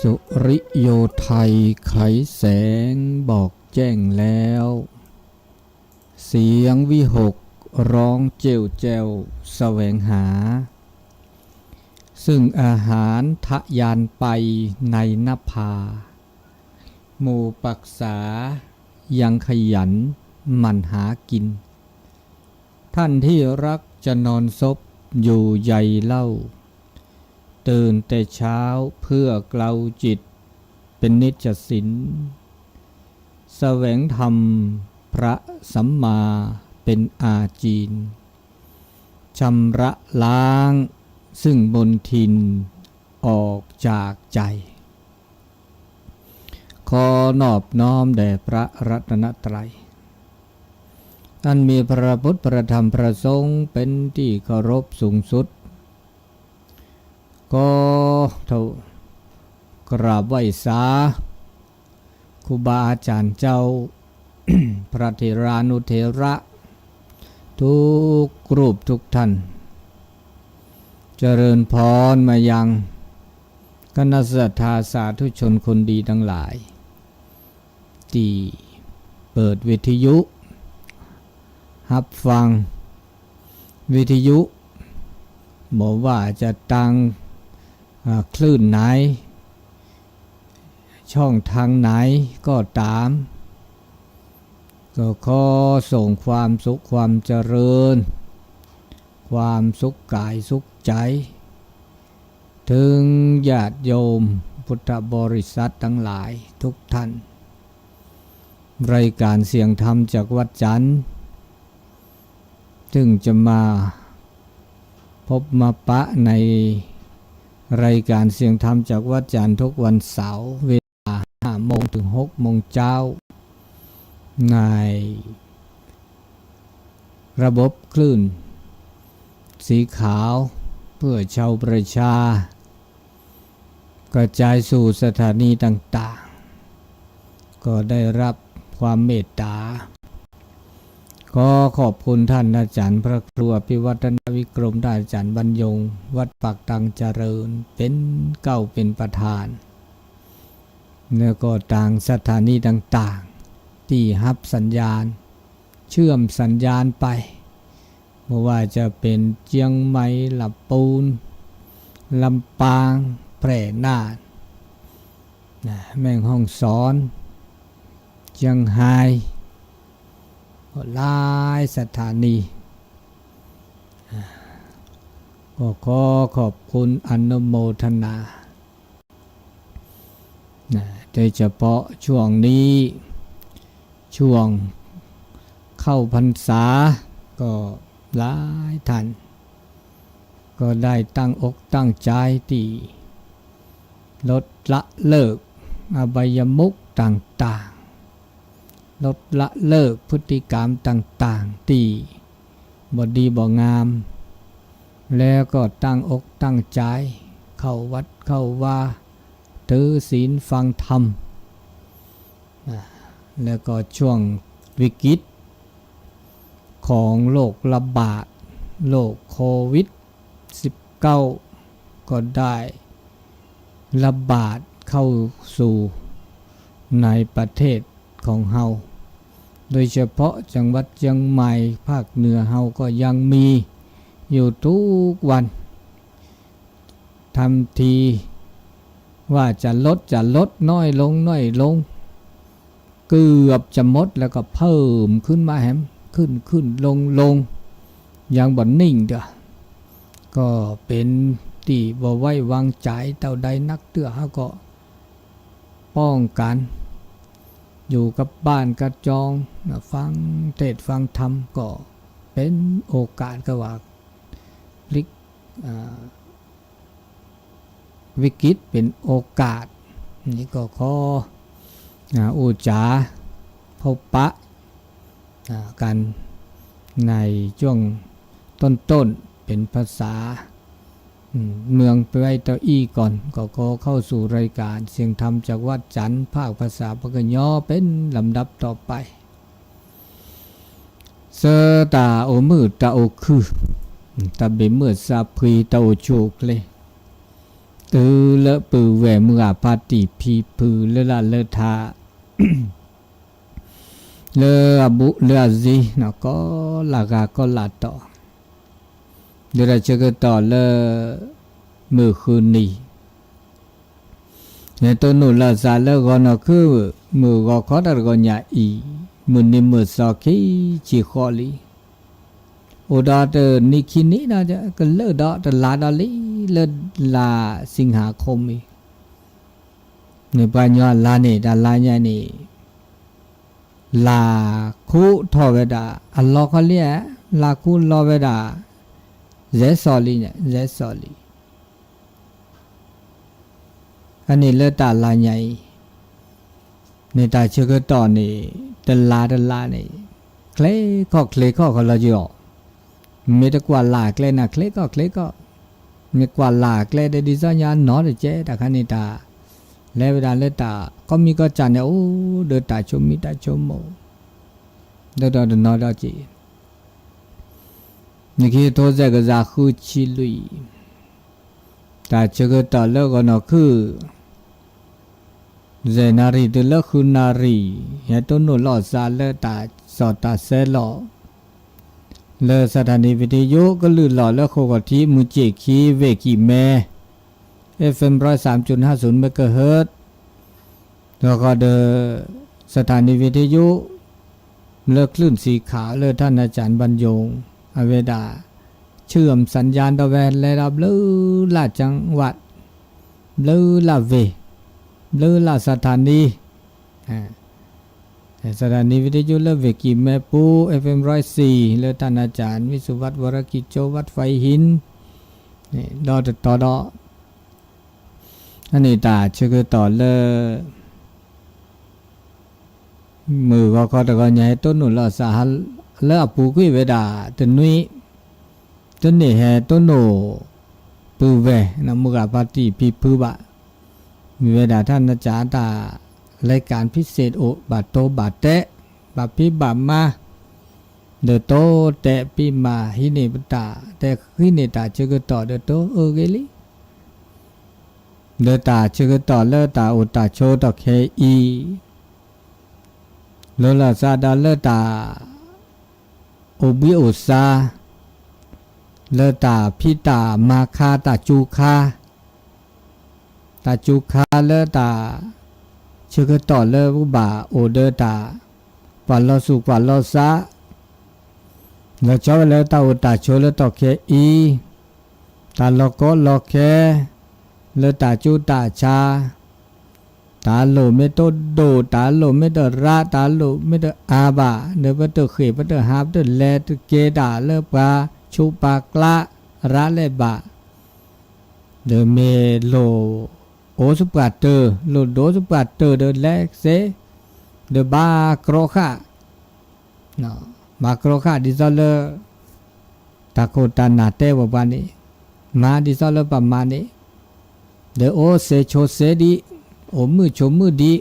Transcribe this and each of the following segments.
สุริโยไทยไขแสงบอกแจ้งแล้วเสียงวิหกร้องเจ้วแจ้วแสวงหาซึ่งอาหารทะยานไปในนภาหมู่ปักษายังขยันหมั่นหากินท่านที่รักจะนอนซบอยู่ใยเล่าตื่นแต่เช้าเพื่อเกลาจิตเป็นนิจสินแสวงธรรมพระสัมมาเป็นอาจีนชำระล้างซึ่งบนทินออกจากใจขอนอบน้อมแด่พระรัตนตรัยท่านมีพระพุทธพระธรรมพระสงฆ์เป็นที่เคารพสูงสุดก็เท่ากราบไหว้สาครูบาอาจารย์เจ้า พระเถรานุเถระทุกรูปทุกท่านเจริญพรมายังคณะศรัทธาสาธุชนคนดีทั้งหลายที่เปิดวิทยุรับฟังวิทยุบอกว่าจะตั้งคลื่นไหนช่องทางไหนก็ตามก็ขอส่งความสุขความเจริญความสุขกายสุขใจถึงญาติโยมพุทธบริษัททั้งหลายทุกท่านรายการเสียงธรรมจากวัดจันทร์ซึ่งจะมาพบมาปะในรายการเสียงธรรมจากวัดจันทร์ทุกวันเสาร์เวลา 5 โมงถึง 6 โมงเช้าในระบบคลื่นสีขาวเพื่อชาวประชากระจายสู่สถานีต่างๆก็ได้รับความเมตตาก็ขอบคุณท่านอาจารย์พระครูอภิวัฒนวิกรมท่านอาจารย์บรรยงวัดปากตังเจริญเป็นเป็นประธานแล้วก็ต่างสถานีต่างๆที่รับสัญญาณเชื่อมสัญญาณไปไม่ว่าจะเป็นเชียงใหม่ลำพูนลำปางแพร่น่านแม่ฮ่องสอนเชียงรายหลายสถานีก็ขอขอบคุณอนุโมทนาโดยเฉพาะช่วงนี้ช่วงเข้าพรรษาก็หลายท่านก็ได้ตั้งอกตั้งใจที่ลดละเลิกอบายมุขต่างๆลดละเลิกพฤติกรรมต่างๆที่บ่ดีบ่งามแล้วก็ตั้งอกตั้งใจเข้าวัดเข้าวาถือศีลฟังธรรมแล้วก็ช่วงวิกฤตของโรคระบาดโรคโควิด-19 ก็ได้ระบาดเข้าสู่ในประเทศของเฮาโดยเฉพาะจังหวัดเชียงใหม่ภาคเหนือเฮาก็ยังมีอยู่ทุกวันทำทีว่าจะลดน้อยลงเกือบจะหมดแล้วก็เพิ่มขึ้นมาแฮมขึ้นลงอย่างบ่นิ่งเด้อก็เป็นที่บ่ไว้วางใจเท่าใดนักเตื้อเฮาก็ป้องกันอยู่กับบ้านกระจองฟังเทศน์ฟังธรรมก็เป็นโอกาสก็ว่าพลิกวิกฤตเป็นโอกาสนี่ก็ขออุจาพบปะกันในช่วงต้นเป็นภาษาเมืองไปไว้เต้าอี้ก่อนก็ขอเข้าสู่รายการเสียงธรรมจากวัดจันทร์ภาคภาษาปากยอเป็นลำดับต่อไปเสตาโอมือตาโอคือตาเบมือซาพรีตาโอโชกเลย ต เลปือแหวมือพาติพีพือเลละเลทาเลอบุเลอซีนะก็ลากาก็ลาต่อเดี๋ยวเราจะก็ต่อเลมือคืนนี้เนี่ยตัวหนูละซาเลก็นคือมือก็ขอดก็ญาอีมือนี่มือสอกีจีขอลีโอดาเตนิคินีนะจะก็เลดาตลาดาลีเลลาสิงหาคมอีในปัญญาลานี่ดาลาญานี่ลาคูทอเวดาอัลลอฮ์เขาเรียกลาคูลอเวดาเจสอลีเนี่ยเจสอลีอันนี้เลตาลาใหญ่ในตาเชื่อก็ต่อนี่ตลานี่เคลก็เขาเราจะออกมีแต่กว่าลาเคลนะเคลก็มีกว่าลาเคลได้ดิสัญญาหนอเดเจแต่คันนี้ตาแล้วเวลาเลตาก็มีก็จันเนี่ยโอ้เดินตาชมมีตาชมโมเดินนอดจีนี่คือโทษใจก็จะคู่ชิลุยแต่เชื่อก็ต่อแล้วก็นอคือเจนารีตัวเลือกคือนารีเห็นต้นหนุนหล่อซาเลตาสอดตาเซลล์เลสถานีวิทยุก็ลื่นหล่อแล้วโคกที่มุจิคีเวกิแม่ FM 103.50 เมกะเฮิรตซ์แล้วก็เดสถานีวิทยุเลือกคลื่นสีขาวเลือท่านอาจารย์บรรยงอเวดาเชื่อมสัญญาณตะแวนและรับลือลาจังหวัดลือลาเวลือลาสถานีสถานีวิทยุเลือกเวกิแม่ปู FM 104เลือท่านอาจารย์วิสุวัฒน์วรกิจโจวัดไฟหินดอต่ออันนี้ตาชื่อต่อเลมือก็ตะกอนใหญ่ต้นหนุนละสาเลปูกุยเวดาตนุยต้นนี่แห่ต้นโนปูเวนะมุกาปาติพีพืบะมีเวดาท่านอาจารย์ตารายการพิเศษโอบาโตบาเตะบาพิบามาเดโตเตะปีมาฮิเนปตาแต่ฮิเนตาชื่อต่อเดโตเกลิเดตาชื่อต่อเลตาอุตาโชตเคอีโลลาซาดาเลตาโอบิโอซาเลตาพิตามาคาตาจูคาเลตาชื่อต่อเลบุบาโอเดตาปาลสุปาลซาเลชาวเลตาอุตาโชเลตเคอีตาโลโกโลเคเลตาจูตาชาตาโลเมโตโดตาโลเมโตราตาโลเมโตอาบาเนเปโตเขเปโตฮาบเตเลตเกดาเลปาชูปากละระเลบาเดเมโลโอสุปาเตอร์โลโดสุปาเตอร์เดเล็กเซเดบาโครคาเนาะมาโครคาดิซอลตาโคตานาเตวบานีมาดิซอลปามานีเดโอเซโชเซดีโอมือโชมือดี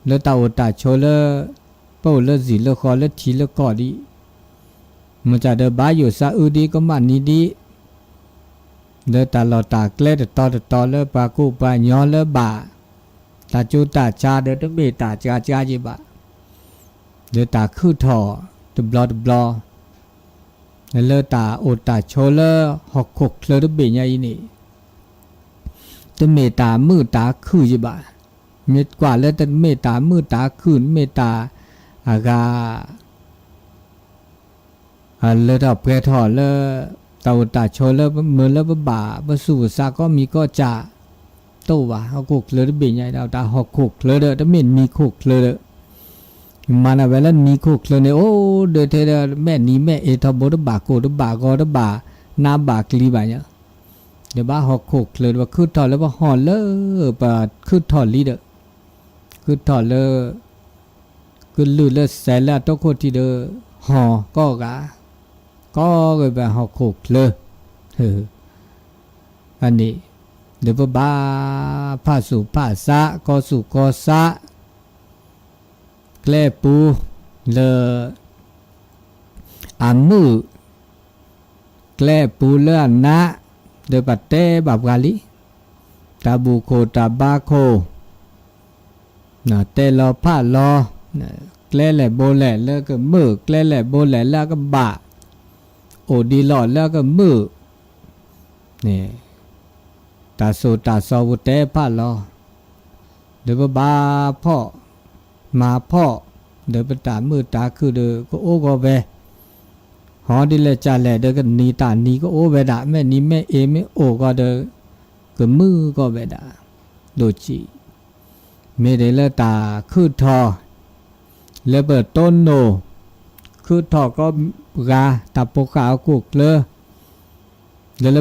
เลตาโอตาโชเลเป้าเลสีเลคอเลทีเลกอดีมันจะเดบาอยู่ซาอูดีก็มันนี้ดีเดตาลอตาเกลดต่อเลปากูปาญอเลบาตาจูตาชาเดตเบตาจาจิบะเดตาคือทอตบลอเลตาโอตาโชเลหกขกเลตเบญาอินีจะเมตามือตาคือจิบะเมตกว่าแล้วแต่เมตามือตาคืนเมตาอากาเลตาเพทอเลตาตาโชเลเมื่อเลบบาบสู่ซาก็มีก็จะโตวะเอาคุกเลเบญใหญ่ดาวตาหกคุกเลเดตเมนมีคุกเลมานาเวลันมีคุกเลยโอ้เดเทเดแม่นี้แม่เอทบดบาโกดบากอดบานาบากลีบาเนี่ยเดี๋ยวบ้าหอกคุกเลยว่าคือถอดแล้วว่าหอนเลปะคือถอดลีเดคือถอดเลคือลื่นเลแสนแล้วต้องโคตรที่เดหอก็กะก็เลยแบบหอกคุกเลยอันนี้เดี๋ยวบ้าผ้าสู่ผ้าซะก็สู่ก็ซะแกล้ปูเลอันมือแกล้ปูเลนะเดบัดเตบับกาลี ตาบูโคตาบาโคนะเตลอผ้าลอนะแกล้แหล่โบแหล่แล้วก็มือแกล้แหล่โบแหล่แล้วก็บะโอดีหลอดแล้วก็มือนี่ตาโซตาซอวุเตผ้าลอเดี๋ยวบาพ่อมาพ่อเดี๋ยวไปตามือตาคือเดี๋ยวก็โอ้ก็เวหอดีเลยจ่าแหล่เดี๋ยวก็นีตานีก็โอ้เวดาแม่นีแม่เอไม่โอ้ก็เดี๋ยวก็มือก็เวดาโดจีเมเดลตาคือทอเลเบิดต้นโนคือทอก็กาตาปกาวกุกเล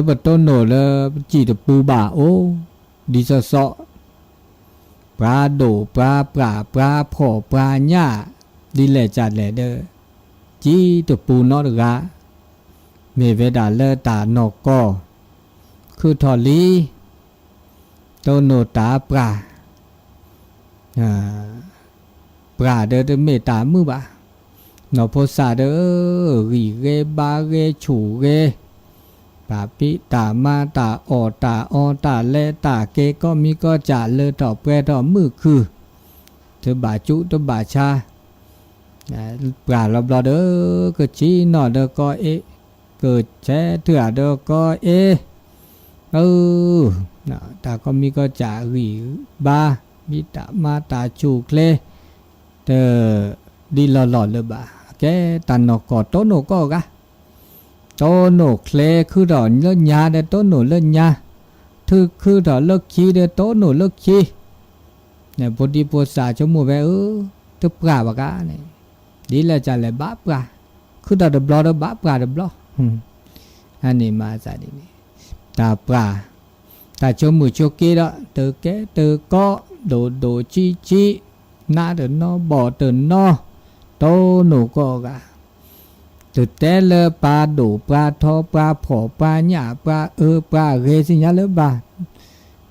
เบิดต้นโนเลจีตปูบ่าโอดิซอซอปลาโดปลาปลาปลาพ่อปลาหญ้าดีแลจัดแลเดอจีตปูนอดกาเมเวดาเลตานอกก็คือทอลีต้นโนตาปลาปราเดอเมตามือบะนอโพสาเดอรีเกบาเกฉูเกปาปิตามาตาออตาออตาเลตาเกก็มีก็จะเลอต่อแปรต่อมือคือเธอบาจุตบาชาปราลบลอเดอก็จีนอเดอก็เอเกิดแช่เถื่อเดอก็เอตาก็มีก็จะรีบาบิตามาตาจูเคลเตอดีหล่อๆเลยบ่าแกตันนอกอโตโนก็กะโตโนเคลคือดอกเลิศยาเดโตโนเลิศยาคือดอกเลิกชีเดโตโนเลิกชีเนี่ยพอดีพอสาชมูเวตึกปลาบกะเนี่ยดีแล้วจะเลยบ้าปลาคือดอกเดบลอเดบ้าปลาเดบลออันนี้มาซะดิตาปลาตาชมูโชเกดะเตอแกเตอก็โดจีนาเดินนอบ่อเดินนอโตหนูก็กะตึกแต่เลปลาดูปลาทอปลาผอปลาหญ้าปลาปลาเรสิญาเลบา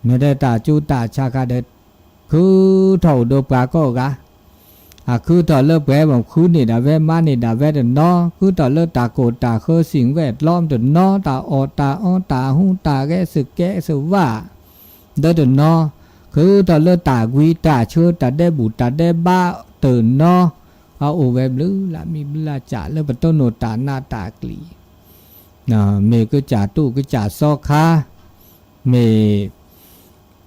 ไม่ได้ตาจูตาชากาเดคือเท่าดูปลาก็กะคือต่อเลิกแปรบอกคือนี่ดาเวมานี่ดาเวเดินนอคือต่อเลิกตาโกตาเคอสิ่งแวดล้อมเดินนอตาออตาหูตาแกสึกแกสึกว่าเดินนอคือตอนเลือตากุยตาเชื่อตาได้บุตาได้บ้าตื่นนอเอาโอเวบลือละมีบลาจ่าเลือปต้นโนตาหน้าตากลีเมก็จ่าตู้ก็จ่าซอคาเม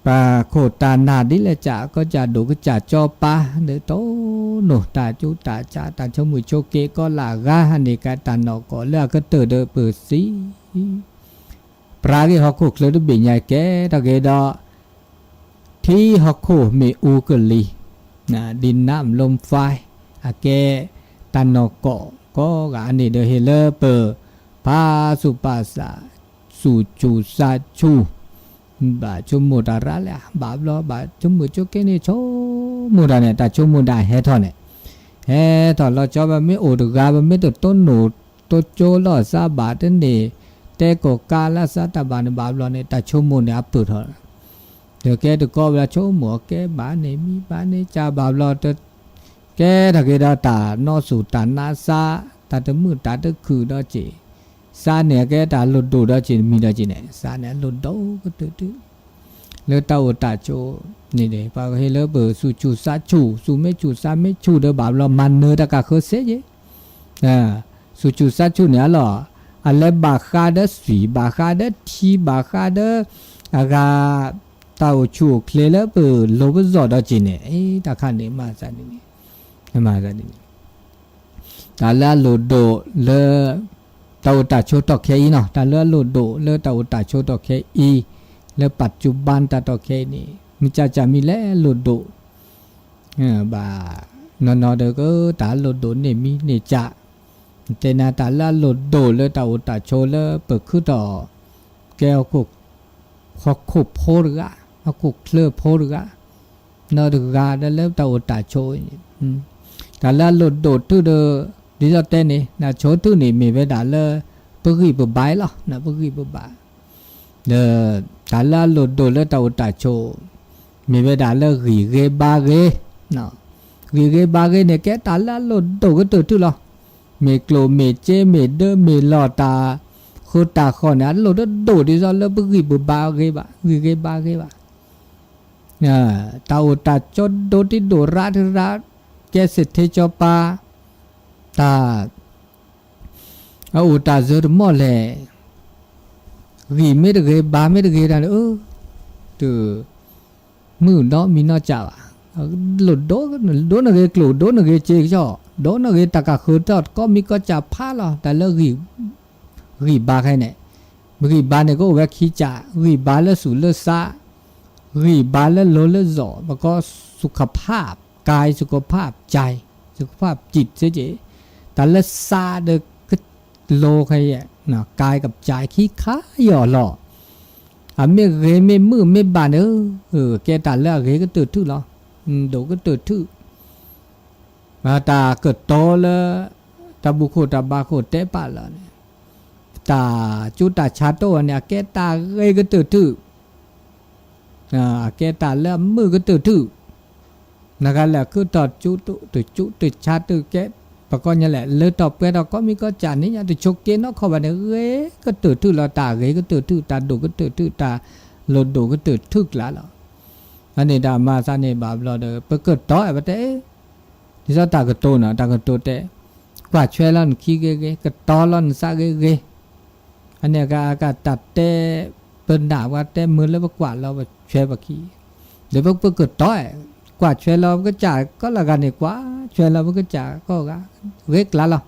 ปาโคตานาดิละจ่าก็จ่าดูก็จ่าจอปาเดโตโนตาจูตาจ่าตาชมือโชเกก็ลากาฮันเนกาตานอกก็เลือก็เตอเดเปิดสีปราที่เขาคุกเลยด้วยบิญญาแกตะเกดอที่ฮอกโคเมอูกลีดินน้ำลมไฟแกตันนอกก็อันนี้เดเฮเลเปอร์พาสุปัสสะสุจูสาชูบาชมุดาระละบาบลอบาชมุจุเกเนโชมุดาเนี่ยตาชมุดาเฮทอนเนี่ยเฮทอนเราจอบไม่โอดกาบไม่ตัวต้นหนูตัวโจลอซาบาตันเดแต่ก็กาลาซาตาบานบาบลอเนี่ยตาชมุเนี่ยอับตุทอนเดี๋ยวแกตะกอบละโชหมัวแกบ้านเนี่ยมีบ้านเนี่ยจ่าบาบลอตแกถ้าแกดาตานอสู่ตานาซาตาตะมือตาตะคือดอจีซาเนี่ยแกตาหลุดดูดอจีมีดอจีเนี่ยซาเนี่ยหลุดดูก็ตื้อเลตาโอตาโจนี่เด้ปาเฮเลเบอร์สู่จูซาจูสู่ไม่จูซาไม่จูเดบาบลอมันเนตะกะเคเซเยสู่จูซาจูเนี่ยหรออะไรบาคาเดสีบาคาเดทีบาคาเดอากาตาชูเคลเลเปอร์โลบซอดอจินเนี่ยตาคันเนี่ยมาซะนี่มาซะนี่ตาลาโลโดเลตาตาโชตอเคอีเนาะตาลาโลโดเลตาตาโชตอเคอีเลปัจจุบันตาตอเคนี่มิจะมีแลโลโดบานอเดก็ตาโลโดเนี่ยมีเนี่ยจะเจนาตาลาโลโดเลตาตาโชเลเปิดคือต่อแก้วคุกฮอกคุโพรึกะฮอกคุเคลโพรึกะนอดกาได้เริ่มตาตาโชตาลาโลโดตื้อเดดิจเตนี่นะโชตื้อนี่มีเวดาเลปะกีปะบายล่ะนะปะกีปะบายเดตาลาโลโดเลตาตาโชมีเวดาเลรีเกบาเกเนาะรีเกบาเกเนี่ยแกตาลาโลโดก็ตื้อล่ะเมโกลเมเจเมเดเมลอตาคือตาขอเนี่ยโลดโดดิซอลเลปะกีปะบาเกบะรีเกบาเกบะ ตาอุตาจดโดติโดราธิราแกสิทธิจปาตาอุตาจดมอเลรีเมดเกบาเมดเกดันตัวมือเนาะมีเนาะจ้าหลุดโดนเกกลุโดนเกเจจ่อโดนเกตะกะคือตอดก็มีก็จะพาลอแต่เลิกรีบาใครเนี่ยรีบาเนี่ยก็เวกขี้จ่ารีบาแล้วสู่เลือดซารีบาแล้วโลเลือดจ่อแล้วก็สุขภาพกายสุขภาพใจสุขภาพจิตเฉยๆแต่เลือดซาเด็กโลใครอ่ะนะกายกับใจขี้ข้าหย่อหล่อไม่เกไม่มือไม่บานแกตัดแล้วเกก็ตื่นทื่อหรอดูก็ตื่นทื่อมาตาเกิดโตแล้วตาบุโคตาบาโคเตปาแล้วตาจุตาชาโตเนี่ยแกตาเกก็ตื่นทื่อแกตาแล้วมือก็ตื่นทื่อนะครับแหละคือตอดจุชาตุแกปกติเนี่ยแหละเลยตอบไปเราก็มีก็จานนี้อย่างที่ชกเกนเนาะเขาบอกเนี่ยก็ตื่นทื่อเราตาก็ตื่นทื่อตาดูก็ตื่นทื่อตาหลดดูก็ตื่นทึกแล้วเราอันนี้ดามาซาเนี่ยแบบเราเด้อไปเกิดต่อไอ้ประเทศที่เราตาก็โตนะตาก็โตแต่กว่าช่วยเราขี้เกก็ต่อเราซาเกอันนี้ก็ตัดแต่เป็นด่าว่าแต่มือแล้วกว่าเราช่วยบักขี้เดี๋ยวไปเกิดต่อกว่าช่วยเราก็จ่ายก็ละกันดีกว่าช่วยเราก็จ่ายก็เล็กละเรา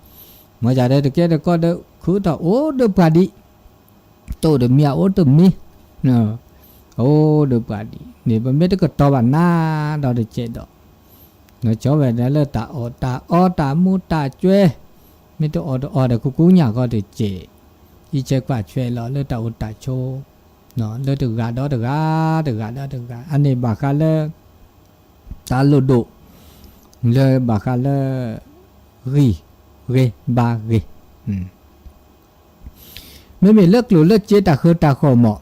เมื่อจ่ายได้ตัวแกเด็กก็เด็กคือต่อโอ้เด็กปาดีโตเด็กเมียโอ้เด็กมีเนาะโอ้เด็กปาดีนี่มันไม่ได้ก็ต่อวันหน้าเราได้เจ็ดดอกเนาะชอบแบบนั้นเลยตามูตาช่วยไม่ต้องเด็กกูเนี่ยก็ได้เจ็ดอีเจ้ากว่าช่วยเราเลยตาโชเนาะเลยถึงการđóถึงการอันนี้บาคาเลยตาลุดเลยบาคาเลยบาไม่มีเลิกหรือเลิกเจตาคือตาขอเหมาะ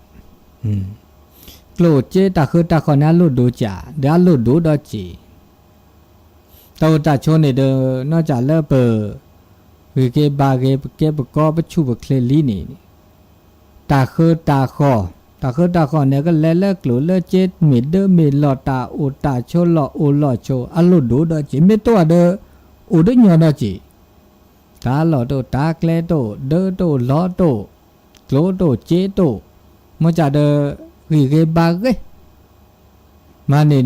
กลัวเจตาคือตาขอนั้นลุดดูจ่าเดี๋ยวลุดดูดอจีตัวตาชนเนี่ยเดินนอกจากเลิกเปิดเกบาเกบก็ไปชูบเคลลี่นี่ตาคือตาขอเนี่ยก็เลิกหรือเลิกเจตมีเดอมีหลอตาอุตาโชหลออุหลอโชอัลลุดูดอจีไม่ตัวเดออุดญอนอจีตาหลอโตตาเคลโตเดอโตหลอโตโกลโตเจโตมันจะเดอเกบาเกมาเนี่ย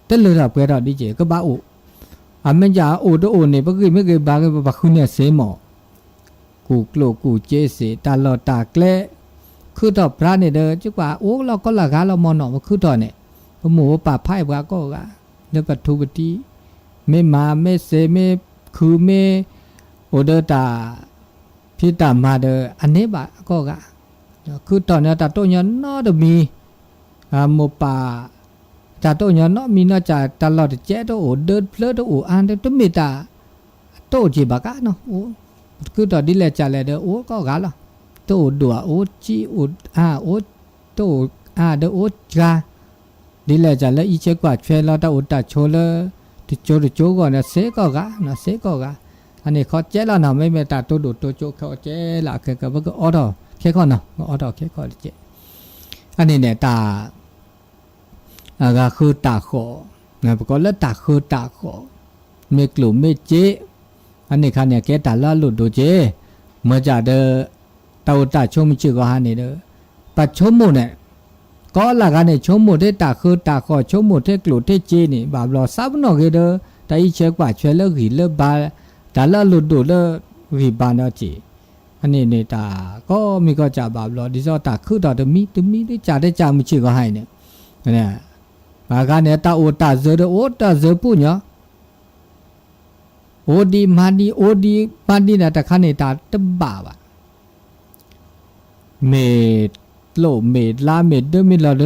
แต่เลือกเปล่าดิเจก็บ้าอุมันจะอุดอุเนี่ยไม่เกบาเกบาคุณเนี่ยเสมอกูโกลกูเจเสตาหลอตาเคลคือต่อพระเนี่ยเด้อจักว่าโอ้เราก็ละกาเรามอนอมาคือต่อเนี่ยพระหมู่ป่าไพ่บาก็กะเดปัทุปติไม่มาไม่เสไม่คือไม่โอเดตาพิตามาเดออันนี้บาก็กะคือตอนนี้ตาโตยันนอเดมีโมป่าตาโตยันนอมีนอจ่าตลอดเจ๊โตโอเดินเพลโตโออันเดตุมิตาโตจีบากะเนาะโอ้คือตอนนี้แหละจ่าแลเด้อโอ้ก็กะล่ะโตดัวโอจีโอโอโตเดอโอจาดีแลจะละอีเชกว่าช่วยเราตาอุตตาโชเลติโจก่อนนะเสก็กะนะเสก็กะอันนี้เขาเจแล้วนะไม่เมตาตัวดูตัวโจเขาเจละแค่ก็ว่าก็ออดอแค่ก่อนนะออดอแค่ก่อนเจอันนี้เนี่ยตาก็คือตาขอนะปก็แล้วตาคือตาขอไม่กลุ่มไม่เจอันนี้คันเนี่ยแกตาละหลุดดูเจเมื่อจะเดอตาอุตตาชมชื่อก็หานี่เด้อปัจชมหมดเนี่ยก็ละกันเนี่ยชมหมดที่ตาคือตาขอชมหมดที่กลุ่มที่เจนี่บาบลอซับนอกเด้อแต่อีเช็คว่าช่วยเลิกหิเลิกบาแต่ละหลุดดูเลิกหิบานเอาจีอันนี้เนี่ยตาก็มีก็จะบาบลอดิซอตาคือต่อตมีได้จ่าได้จ่ามือชื่อก็ให้เนี่ยเนี่ยบากันเนี่ยตาอุตตาเจอโอตาเจอปุ่นเนาะโอดีมาดีนะแต่ขันเนี่ยตาตบ้าว่ะเมดโลเมดลาเมดเดมิลาเล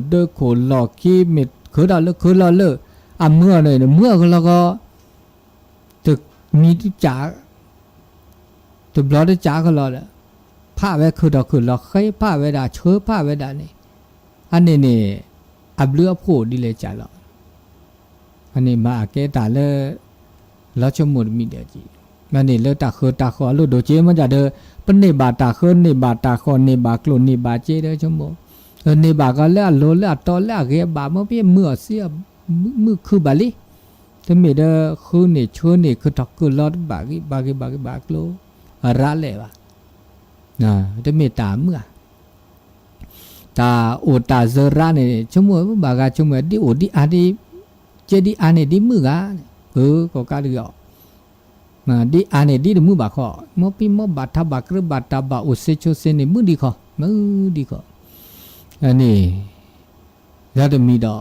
เดโคลอคีเมดคือเราเลเมื่อเลยเมื่อเราก็ตึกมีที่จ่าตึกเราได้จ่าก็เราเลยผ้าไว้คือเราเคยผ้าไว้ด่าเชื้อผ้าไว้ด่านี่อันนี้เนี่ยอับเลือผู้ดีเลยจ่าเราอันนี้มาเกตาเลยแล้วชมุดมีเดียจีมันนี่เลยตาขอลูกโดเจมันจะเดอเป็นเนบาตาคือเนบาตาคอเนบากลุนเนบาเจเด้อชมโม นี่บากก็เล่โลเล่ตอเล่เกบาเมื่อพี่เมื่อเสียมือคือบาลีจะมีเด้อคือนี่ชวนนี่คือทักคือลอดบากโลระเลยวะจะมีตาเมื่อตาโอตาเซราเนี่ยชั่วโมงบากาชั่วโมงดิโอดิอาดิเจดิอานี่ดิมือกาก็กาดิอ๋อดิอานี่ดิมือบากขอเมื่อพี่เมื่อบาทบากรือบาทบาโอเซโชเซนี่มือดีขอมือดีขออันนี้แล้วจะมีดอ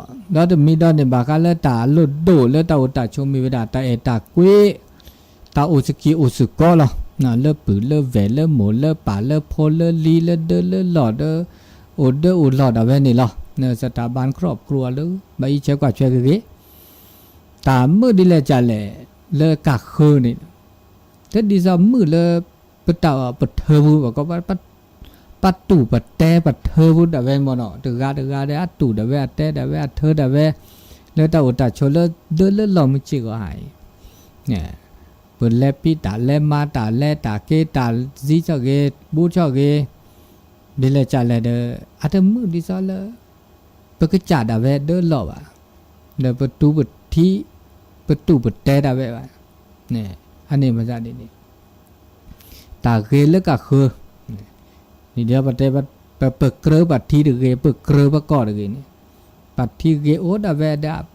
เนี่ยบากาเลตาลุดโดเลตาโอตาชมมีเวลาตาเอตากุยตาโอสกีโอสุกอลเลปืเลเวเลหมูเลป่าเลโพเลลีเลเดเลหลอดโอหลอดเอาไว้นี่ล่ะเนี่ยสถาบันครอบครัวเลยใบเชื่อกว่าช่วยกันตามือดีเลยจ่าเลกักคืนนี่แต่ดีซะมือเลปะตาปะเทอบุบอกว่าปัดตู่ปัดแต่ปัดเธอพูดแต่เว้นมโนตึกาเดอัดตู่แต่เว้นแต่เว้นเธอแต่เว้นแล้วตาอุตาชนแล้วเดินแล้วลมจิก็หายเนี่ยเปิดเล็บปีตาเล็บมาตาเล็บตาเกตาจีเจ้าเกบูเจ้าเกดีเลยจ่าเลยเด้ออาจจะมือดีซะเลยเปิดกระจาดแต่เว้นเดินหลบอ่ะเดี๋ยวประตูปิดที่ประตูปิดแต่แต่เว้นเนี่ยอันนี้มาจากนี่ตาเกแล้วก็คือนี่เดี๋ยวปัจจัยปัจเกลือปัจที่ดึกเกปัจเกลือปัจก่อดึกนี่ปัจที่เกโอดาเวดาไป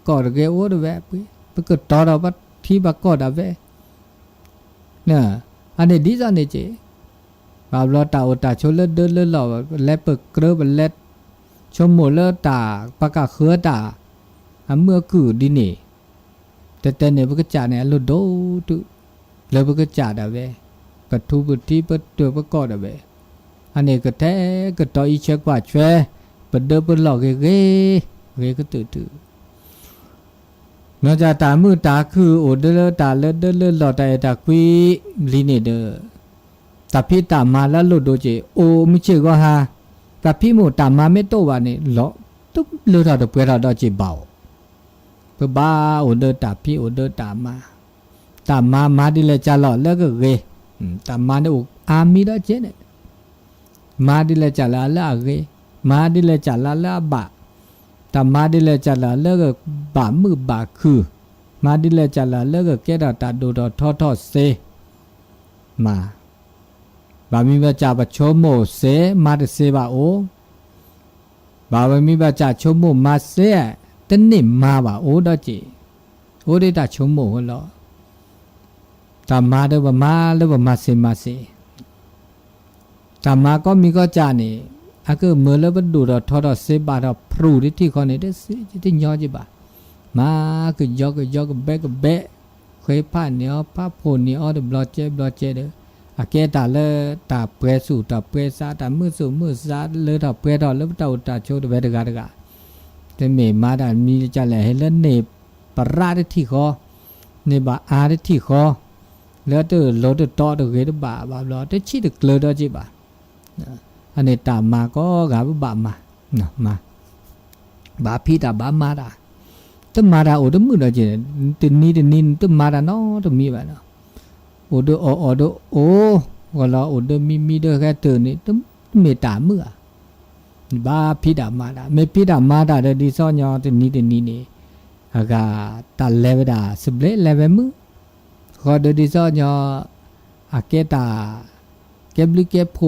ก่อดึกเกโอดาเวไปปัจเกิดต่อเราปัจที่ปัจก่อดาเวเนี่ยอันนี้ดีจังเนี่ยเจ้บาบลอตาโอตาชนเลือดเดินเลือดหล่อเล็บปัจเกลือปัจเล็ดชมโมเลือดตาปัจกะเขือตาอันเมื่อคือดินี่แต่เนี่ยปัจจ่าเนี่ยลุดโดตุแล้วปัจจ่าดาเวปัจทุปัจที่ปัจตัวปัจก่อดาเวอันนี้ก็แท้ก็ต่ออีเช็คว่าช่วยปัดเดินปัดหลอกเกก็ตื่นนอกจากตามือตาคือโอเดลตาเลือหลอดตาคุยลีเนเดอตาพี่ตามาแล้วหลุดโดเจโอไม่เชื่อก็ฮะตาพี่หมูตามาไม่โตวันนี้หลอตุ๊บเลือดเราเปลือยเราเจเบาเพื่อบ้าโอเดตาพี่โอเดตามาดิเลยจะหลอดแล้วก็เกตามาเนี่ยอามีได้เจเนี่ยมาดิเลจาลาลาเกมาดิเลจาลาลาบะตามาดิเลจาลาเลกบะมือบะคือมาดิเลจาลาเลกเกดาตาดูดทอเซมาบามีบะจาบะโชโมเซมาดเซบะโอบามีบะจาโชโมมาเซตนิมาบะโอดอจิโอเดตาโชโมฮลอตามาเดบะมาเลบะมาเซตามาก็มีก็จานี่อาก็เมื่อแล้วบัดดูเราทอดเสบาเราพรูที่คนนี้ได้สิที่ย้อนจีบามาก็ยอกเบะเคยผ่านเนี้ยป้าโพนี่อ๋อเดบลอเจเด้ออาเกตาเลตาเปรสูตาเปรซาตามือสูมือซาเลตาเปรดอเลตาโชดเวดกาแต่เมมาดามีจะแหล่ให้เล่นเนปราดที่คอเนบาอาที่คอแล้วตัวโลดต่อตัวเกดบาลอแต่ชีดเกลือดจีบาอันนี้ตามมาก็กาบบามามาบาพี่ตาบามาดาตึมมาดาโอตึมมือดาเจตินีตึมมาดาเนาะตึมมีแบบเนาะโอเดโอก็รอโอเดมีเดแค่ตื่นนี่ตึมเมตามือบาพี่ตามาดาเมพี่ตามาดาเดดิซอนยอตินีนี่อากาตาเลเวดาสเบลเลเวมือก็เดดิซอนยออาเกตาเก็บลิเก็บโพ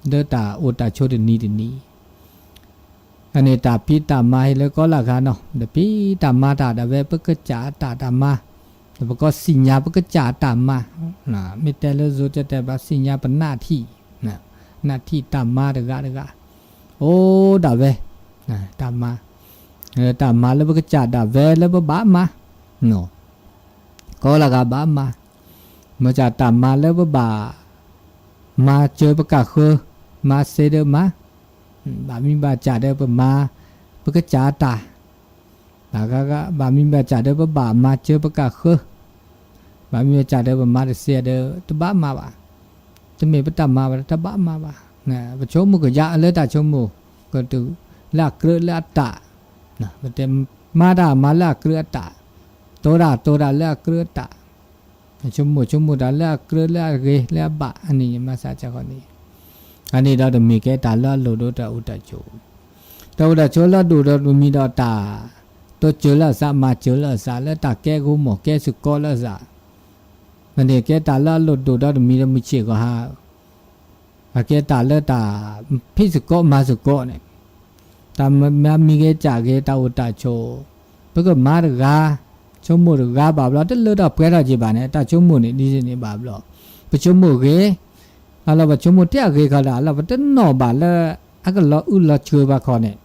เดตาโอตาโชดนี่อันนี้ตาพี่ตามาให้แล้วก็ละกันเนาะเดี๋ยวพี่ตามาตาเดเวปกจ่าตามาแล้วก็สิญญาปกจ่าตามาไม่แต่ละโซจะแต่ว่าสิญญาเป็นหน้าที่หน้าที่ตามาเดกะโอ้ดาเวตามาแล้วปกจ่าดาเวแล้วบ้ามาเนาะก็ละกันบ้ามาเมื่อจ่าตามาแล้วบ้ามาเจอประกาศคือมาเสดมาบามีบาจ่าเดปมาประกาศจ่าตาแล้วก็บามีบาจ่าเดปบามาเจอประกาศคือบามีบาจ่าเดปมาเสียเดตบ้ามาบาจะมีประตามาบาตบ้ามาบาเนี่ยประชมมุกยาเลยตาชมมุก็ตัวลากเกลือลากตานะประเดี๋ยวมาดามาลากเกลือตาโตดาลากเกลือตาชมมุดาลากเกลือลากเกลบะอันนี้มาซาจากคนนี้ อันนี้เราจะมีแก่ตาละโลโดตาอุตโจตาอุตโจละดูเรามีดอตาตัวเจละสะมาเจละสะแล้วตาแก่กูหมอแก่สุกอละสะอันนี้แก่ตาละโลดูเรามีเรามีเชื่อก็ฮะแก่ตาละตาพิสุกอมาสุกอเนี่ยตามีแก่จ่าแก่ตาอุตโจเพราะก็มาดกาชมมุดกาบาบลอตเลือดเปรี้ยวจีบานเนี่ยตาชมมุดนี่ดีนี่บาบลอไปชมมุดเกเราไปชมมุดเที่ยเกเขาละเราไปต้นนอบาละอักเราอุลช่วยบาคอเนี่ย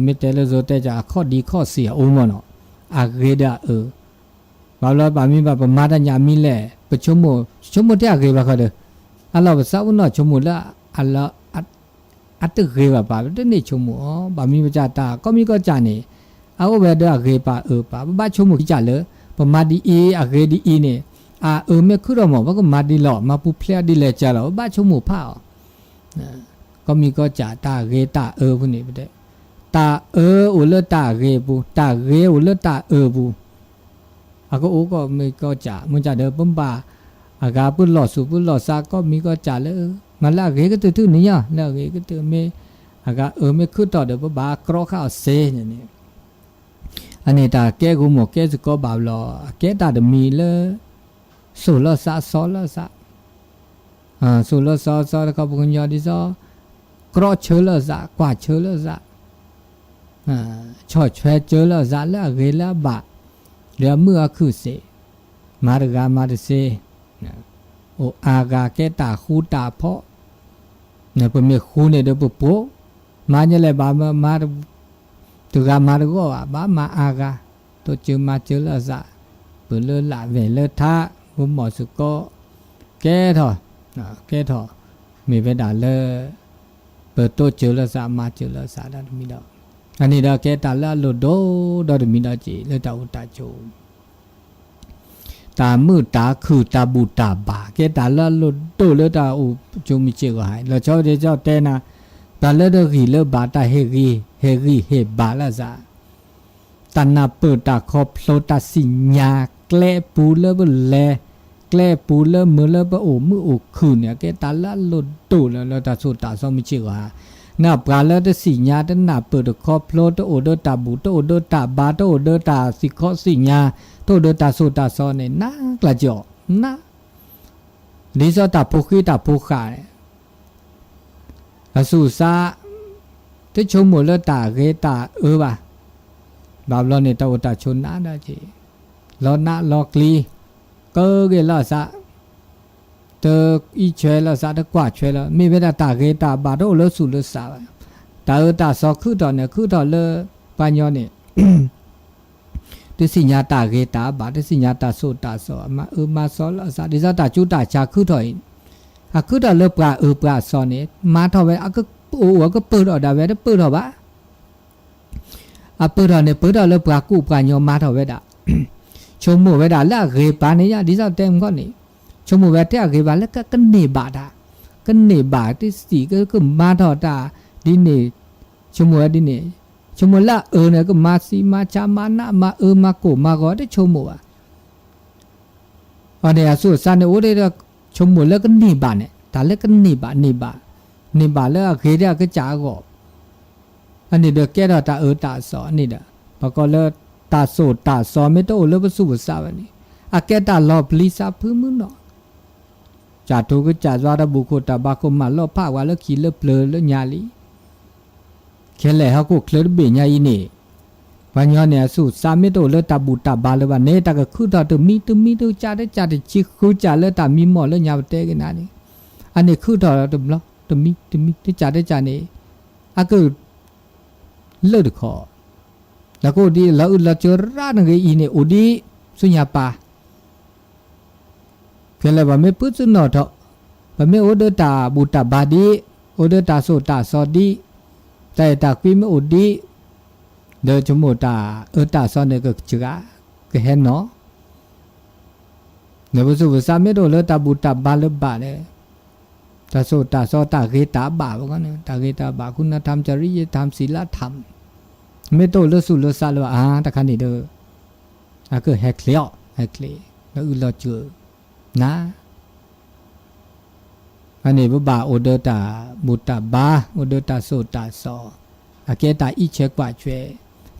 ไม่แต่ละโซแต่จะข้อดีข้อเสียโอ้มเนาะอาเกดาบาลอบามีบาประมาทญามีแหละไปชมมุดเที่ยเกบาคอเด้อเราไปสาวเนาะชมมุดละเราอัตเกบาบาต้นนี่ชมมุดบามีประจาตาก็มีก็จานี่เอาเวดาเกปาปาบ้าชมมุดจ่าเลยประมาดีอาเกดีเนี่ยไม่คือเราหมอว่าก็มาดีหล่อมาปุ๊บเพลียดีเลยจ่าเราบ้าชมมุดผ้าก็มีก็จ่าตาเกตาพวกนี้ไปได้ตาอุลตาเกปูตาเกอุลตาปูก็ก็มีก็จ่ามันจ่าเดิมปั๊มบาก็ปุ่นหล่อสุปุ่นหล่อซาก็มีก็จ่าเลยมาละเกก็ตื่นนี่อ่ะละเกก็ตื่นไม่ก็ไม่คือต่อเดิมปั๊มบากรอกข้าวเซ่เนี่ยอันนี้ตาแก่กูหมอแก่สุก็บาบลอแก่ตาเดมีเลยสุลซาซอลซาสุลซอแล้วก็บุญยอดิซอกรอเชลซากว่าเชลซาชอช่วยเจอซาละเกลบะเรือเมื่อคือเสมารกามาเสโออากาแก่ตาคูตาเพาะเนี่ยเป็นเมื่อคูเนี่ยเดี๋ยวปุ๊บมาเนี่ยเลยบามาตัวกามาดูก็บ้ามาอากาตัวเจอมาเจอละซะเปิดเลือละเวเลือท่าบุหมอสุก็แก่ถอแก่ถอมีเวดาเลเปิดตัวเจอละซะมาเจอละซะได้มีดอกอันนี้ดอกแก่ตาละโลโดดอกมีดอกจีเลตาอุตาโจตามือตาคือตาบูตาบาแก่ตาละโลโดเลตาอุจงมีเจก็หายเราเจ้าเจ้าเตนะตาเลดกีเลบาตาเฮกีบาลาซาตานาเปิดตาคอบโลตาสิญญาแกลปูเลบแลแกลปูเลมือเลบโอมือโอคืนเนี่ยแกตาละโลดูแล้วตาสุตาซอมิจิกานาปราเลตสิญญาตนาเปิดคอบโลตโอเดตาบูตโอเดตาบาตโอเดตาสิคอสิญญาโตเดตาสุตาซอเนี่ยนากละจ่อนะลิซอตาพุกีตาพุขาสุสาที่ชมหมดแล้วตาเกตาบ่าบาบลอเนี่ยตาอุตาชนน้าได้จีลอน้าลอกลีก็เกล้อซะเตออีเชล้อซะตะกว่าเชล้อมีเวลาตาเกตาบาโดเลสุเลสาตาตาซอคือตอนเนี่ยคือตอนเลปัญญาเนี่ยที่สิญญาตาเกตาบาที่สิญญาตาโซตาซอมามาซอเลสาดิซาตาจุตาชาคือถอยคือตอนเลปลาปลาซอเนี่ยมาทว่าก็โอ้ก็เปิดออกได้เว้ยเปิดออกบ้าเปิดออกเนี่ยเปิดออกแล้วปลากู้ปลาโยมมาทว่าได้ชมหมู่เวดาละเกปานี่ยดิซาเต็มก็นี่ชมหมู่เวดาเกปาแล้วก็เนบาดาก็เนบาที่สี่ก็มาทอตาดิเนชมหมู่ดิเนชมหมู่ละเนี่ยก็มาสีมาจามานะมามาโกมาก็ได้ชมหมู่อันนี้สุดสันเนี่ยโอ้ได้ชมหมู่แล้วก็เนบาเนี่ยแต่แล้วก็เนบานี่บาแล้วเกเรียก็จ่าก็อันนี้เด็กแก่เราตาตาสอนนี่เด้อปะก็เลตาโซตาสอนไม่ต้องเลบสุบสาวนี่แก่ตาลอบลิซาพื้นมือเนาะจ่าทุกจ่าจวาระบุโคตาบาคมมาลอบภาคว่าแล้วขี้เลเปลือแล้วญาลีแค่แหละเขาก็เคลื่อนเบียญาอีนี่ปัญญาเนี่ยสู้สาไม่ต้องเลตาบูตาบาเลยว่าเนี่ยตาก็คือตาตัวมีตัวจ่าได้ชิคือจ่าเลตามีหมอแล้วญาเตกันนะนี่อันนี้คือตาตัวล้อตัวมีที่จ่าได้จ่านี่ก็เลิศขอแล้วก็ดีเราเจอร้านอะไรอีเนี่ยอุดีสุญญาปาเพื่ออะไรว่าไม่พูดสุนทรว่าไม่โอเดตาบูตาบาดีโอเดตาโซตาซอดีแต่ตาคุยไม่อุดีเดินจมูกตาตาซอนเนี่ยก็จืดก็เห็นเนาะเนี่ยพอสุภาษาไม่โดนเลยตาบูตาบาลบาเนี่ยตาโซตาซอตาเกตาบาว่ากันเนี่ยตาเกตาบาคุณธรรมจริยธรรมศีลธรรมไม่โตเลสุเลสาลว่าตะคันนี่เด้อก็แฮกเลี้ยวแล้วเราเจอนะ อันนี้บ่บาโอเดตาบุตาบาโอเดตาโซตาซออาเกตาอีเชกว่าช่วย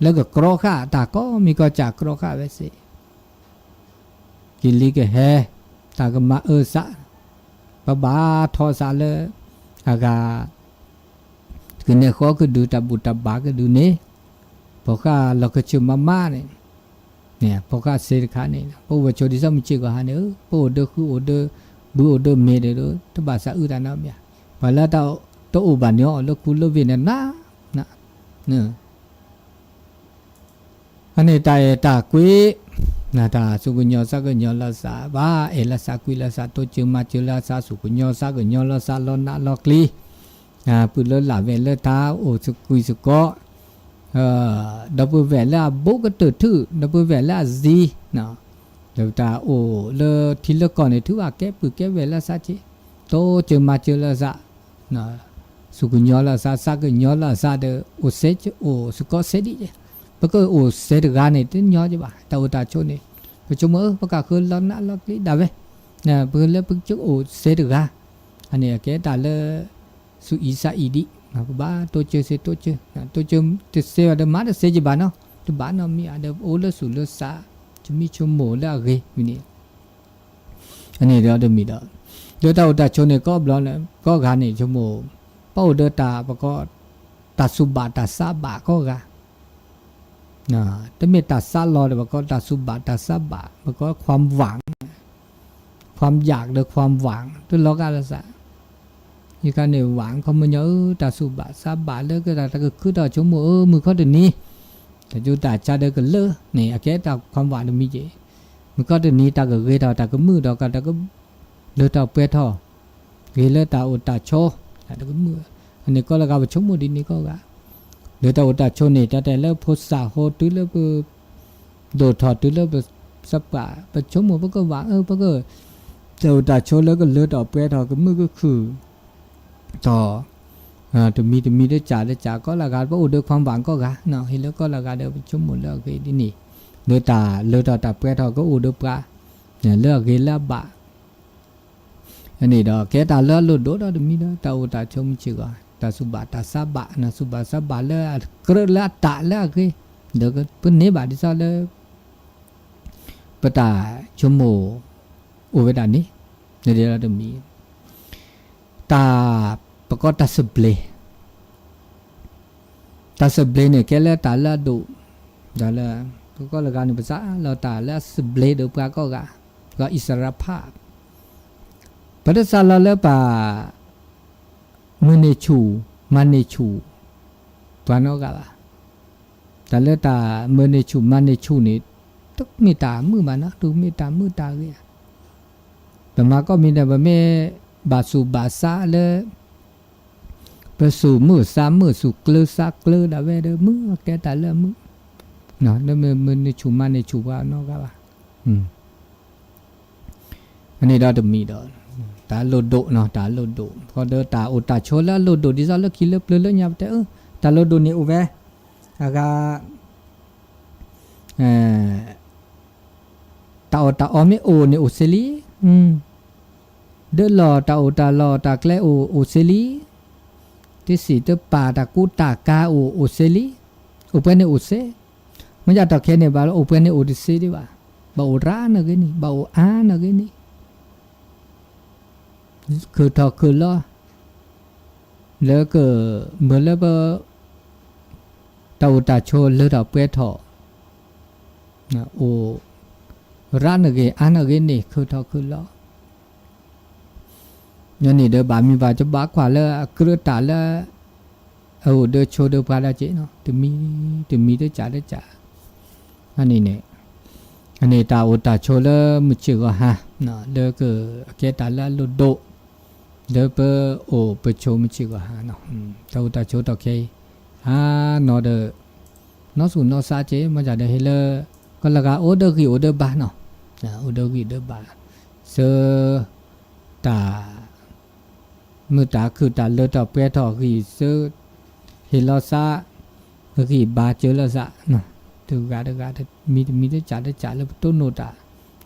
แล้วก็กรอค่าตาก็มีก็จากกรอค่าไว้สิกินลีก็แฮตาก็มาซะบาทอซาเลยอากาคือเนี่ยเขาก็ดูตาบุตาบาก็ดูเนี่ยพอข้าเราก็ชื่อมาเนี่ยพอข้าเสกขาเนี่ยพอว่าโชดิซามิจิก็หาเนี่ยพอเดคือโอเดบูโอเดเมเดโรตบาซาอุดานามีพอแล้วตัวอุบันเนี่ยแล้วคุณลูกเวียนนะเนี่ยอันนี้ตากุยนาตาสุกุญญสักกุญญลาสาบ้าลาสากุยลาสาตัวจืมาจืลาสาสุกุญญสักกุญญลาสาลอนาลอกลีปุลลาเวลท้าโอสุกุยสุกดับเวลาบุกตื่นทื่อดับเวลาซีนะเดี๋ยวตาโอเลทีละก่อนเนี่ยถือว่าแกปุแกเวลาซาจิโตจืมาจืลาสานะสุกุญญลาสาสักกุญญลาสาเดโอเซจโอสุกเซดิปะก็โอเซดกาเนี่ยติ้งย้อนจีบ่าตาอุตาโชนี่ปะจุมปะก็คือล้อนน่ะล็อกลิดาเวเนี่ยปะเลยปะจุโอเซดกาอันนี้แกตาเลสุอีสาอีดินะบ้าตัวเจเซตัวเจตัวเจตัวเซว่าเดมาเดเซจีบ่าเนาะตัวบ้านเนาะมีอะเดโอเลสุเลสาจะมีชมโมละเกวินี่อันนี้เดี๋ยวเดมีดเดี๋ยวตาอุตาโชนี่ก็บล้อเนี่ยก็กานี่ชมโมป้าอุเดตาปะก็ตาสุบาตาซาบาก็กาแต่เมตตาซาลอเดี๋ยวก็ตาสุบะตาซาบะมันก็ความหวังความอยากหรือความหวังตัวล็อกอะไรสักยี่การเนี่ยหวังเขามันเยอะตาสุบะซาบะเลิกก็ตาก็คือตาชมมือเขาเดี๋ยวนี้แต่จูตาชาเด็กก็เลิกเนี่ยแค่ตาความหวังมันมีเยอะมือเขาเดี๋ยวนี้ตาก็เกยตาก็มือตาก็เลือดตาเปรี้ยท่อเกยเลือดตาอุตาโชตาก็มืออันนี้ก็แล้วก็ชมมือดินี้ก็เดี๋ยวตาอุตาโชนี่แต่เลิกโพสาโฮตื้อเลิกโดดถอดตื้อเลิกสับปะประชมมือพวกก็หวังพวกก็ตาอุตาโชแล้วก็เลือดออกเปรี้ยท่อก็มือก็คือต่อจะมีได้จ่าก็ละกันเพราะอุดความหวังก็กะเนาะเห็นแล้วก็ละกันเดี๋ยวประชมมือเลิกที่นี่เลือดตาเปรี้ยท่อก็อุดปลาเนี่ยเลิกเกล้าบะอันนี้ดอกแกตาเลือดหลุดโดดจะมีได้ตาอุตาโชมิจิกะตาสุบะตาซาบะนะสุบะซาบะเลยกระละตะละคือเดี๋ยวก็ปุ่นนี้บาดิซาเลยปะตาชมโมอุเวดานี้เดี๋ยวเราจะมีตาประกอบตาสเปลเนี่ยแค่ละตาละดูตาละก็ละกันภาษาเราตาละสเปลเดี๋ยวก็อิสระภาพปะตาซาละเลยป่ามันเนชูปานอกะแต่เลตามันเนชูนี่ตุกมีตามือมานะตุมีตามือตาเกียแต่มาก็มีแต่ว่าแม่บาสูบาซาเลยไปสู่มือซามือสู่เกลือซาเกลือดาเวเดมือแกตาเลมือเนาะแล้วมันเนชูว่านอกะอันนี้เราจะมีดอกตาโลดโดเนาะตาโลดโดพอเดอตาอุตาโชแล้วโลดโดดิซาลคิเลเปลเนี่ยแต่ตาโลดโดนี่อุเวอากาตาออมิโอนี่อุเซลีเดลอตาอุตาลอตาแกลโออุเซลีที่สี่เตปาตากูตากาอุเซลีอุเปเนอุเซมันจะตะแค่เนี่ยบาอุเปเนอุดิเซดีว่าบาอุรานะกนี่บาอุอานะกนี่คือทอคือล้อแล้วก็เมื่อแล้วตาอุตาโชเลือดออกเปรี้ยทอนะโอร้านอะไรอันอะไรนี่คือทอคือล้อยันนี่เดี๋ยวบามีบาจะบ้าขวาแล้วกระตาแล้วเดี๋ยวโชเดี๋ยวพาราเจเนาะจะมีได้จ่าอันนี้เนี่ยอันนี้ตาอุตาโชแล้วมุจิก็ฮะเนาะแล้วก็แกตาแล้วลุดโดเดี๋ยวเปโอเปโชมุจิก็ฮะเนาะตาอุตาโชตอเคนอเดนอสุนอซาเจมันจะได้เฮเลก็ละกาโอเดกีโอเดบาเนาะโอเดกีเดบาเซตามือตาคือตาเลือดออกเปรี้ยทอคือเซเฮลอซาคือบาเจอลซาเนาะตัวกามีได้จ่าแล้วต้นโนตา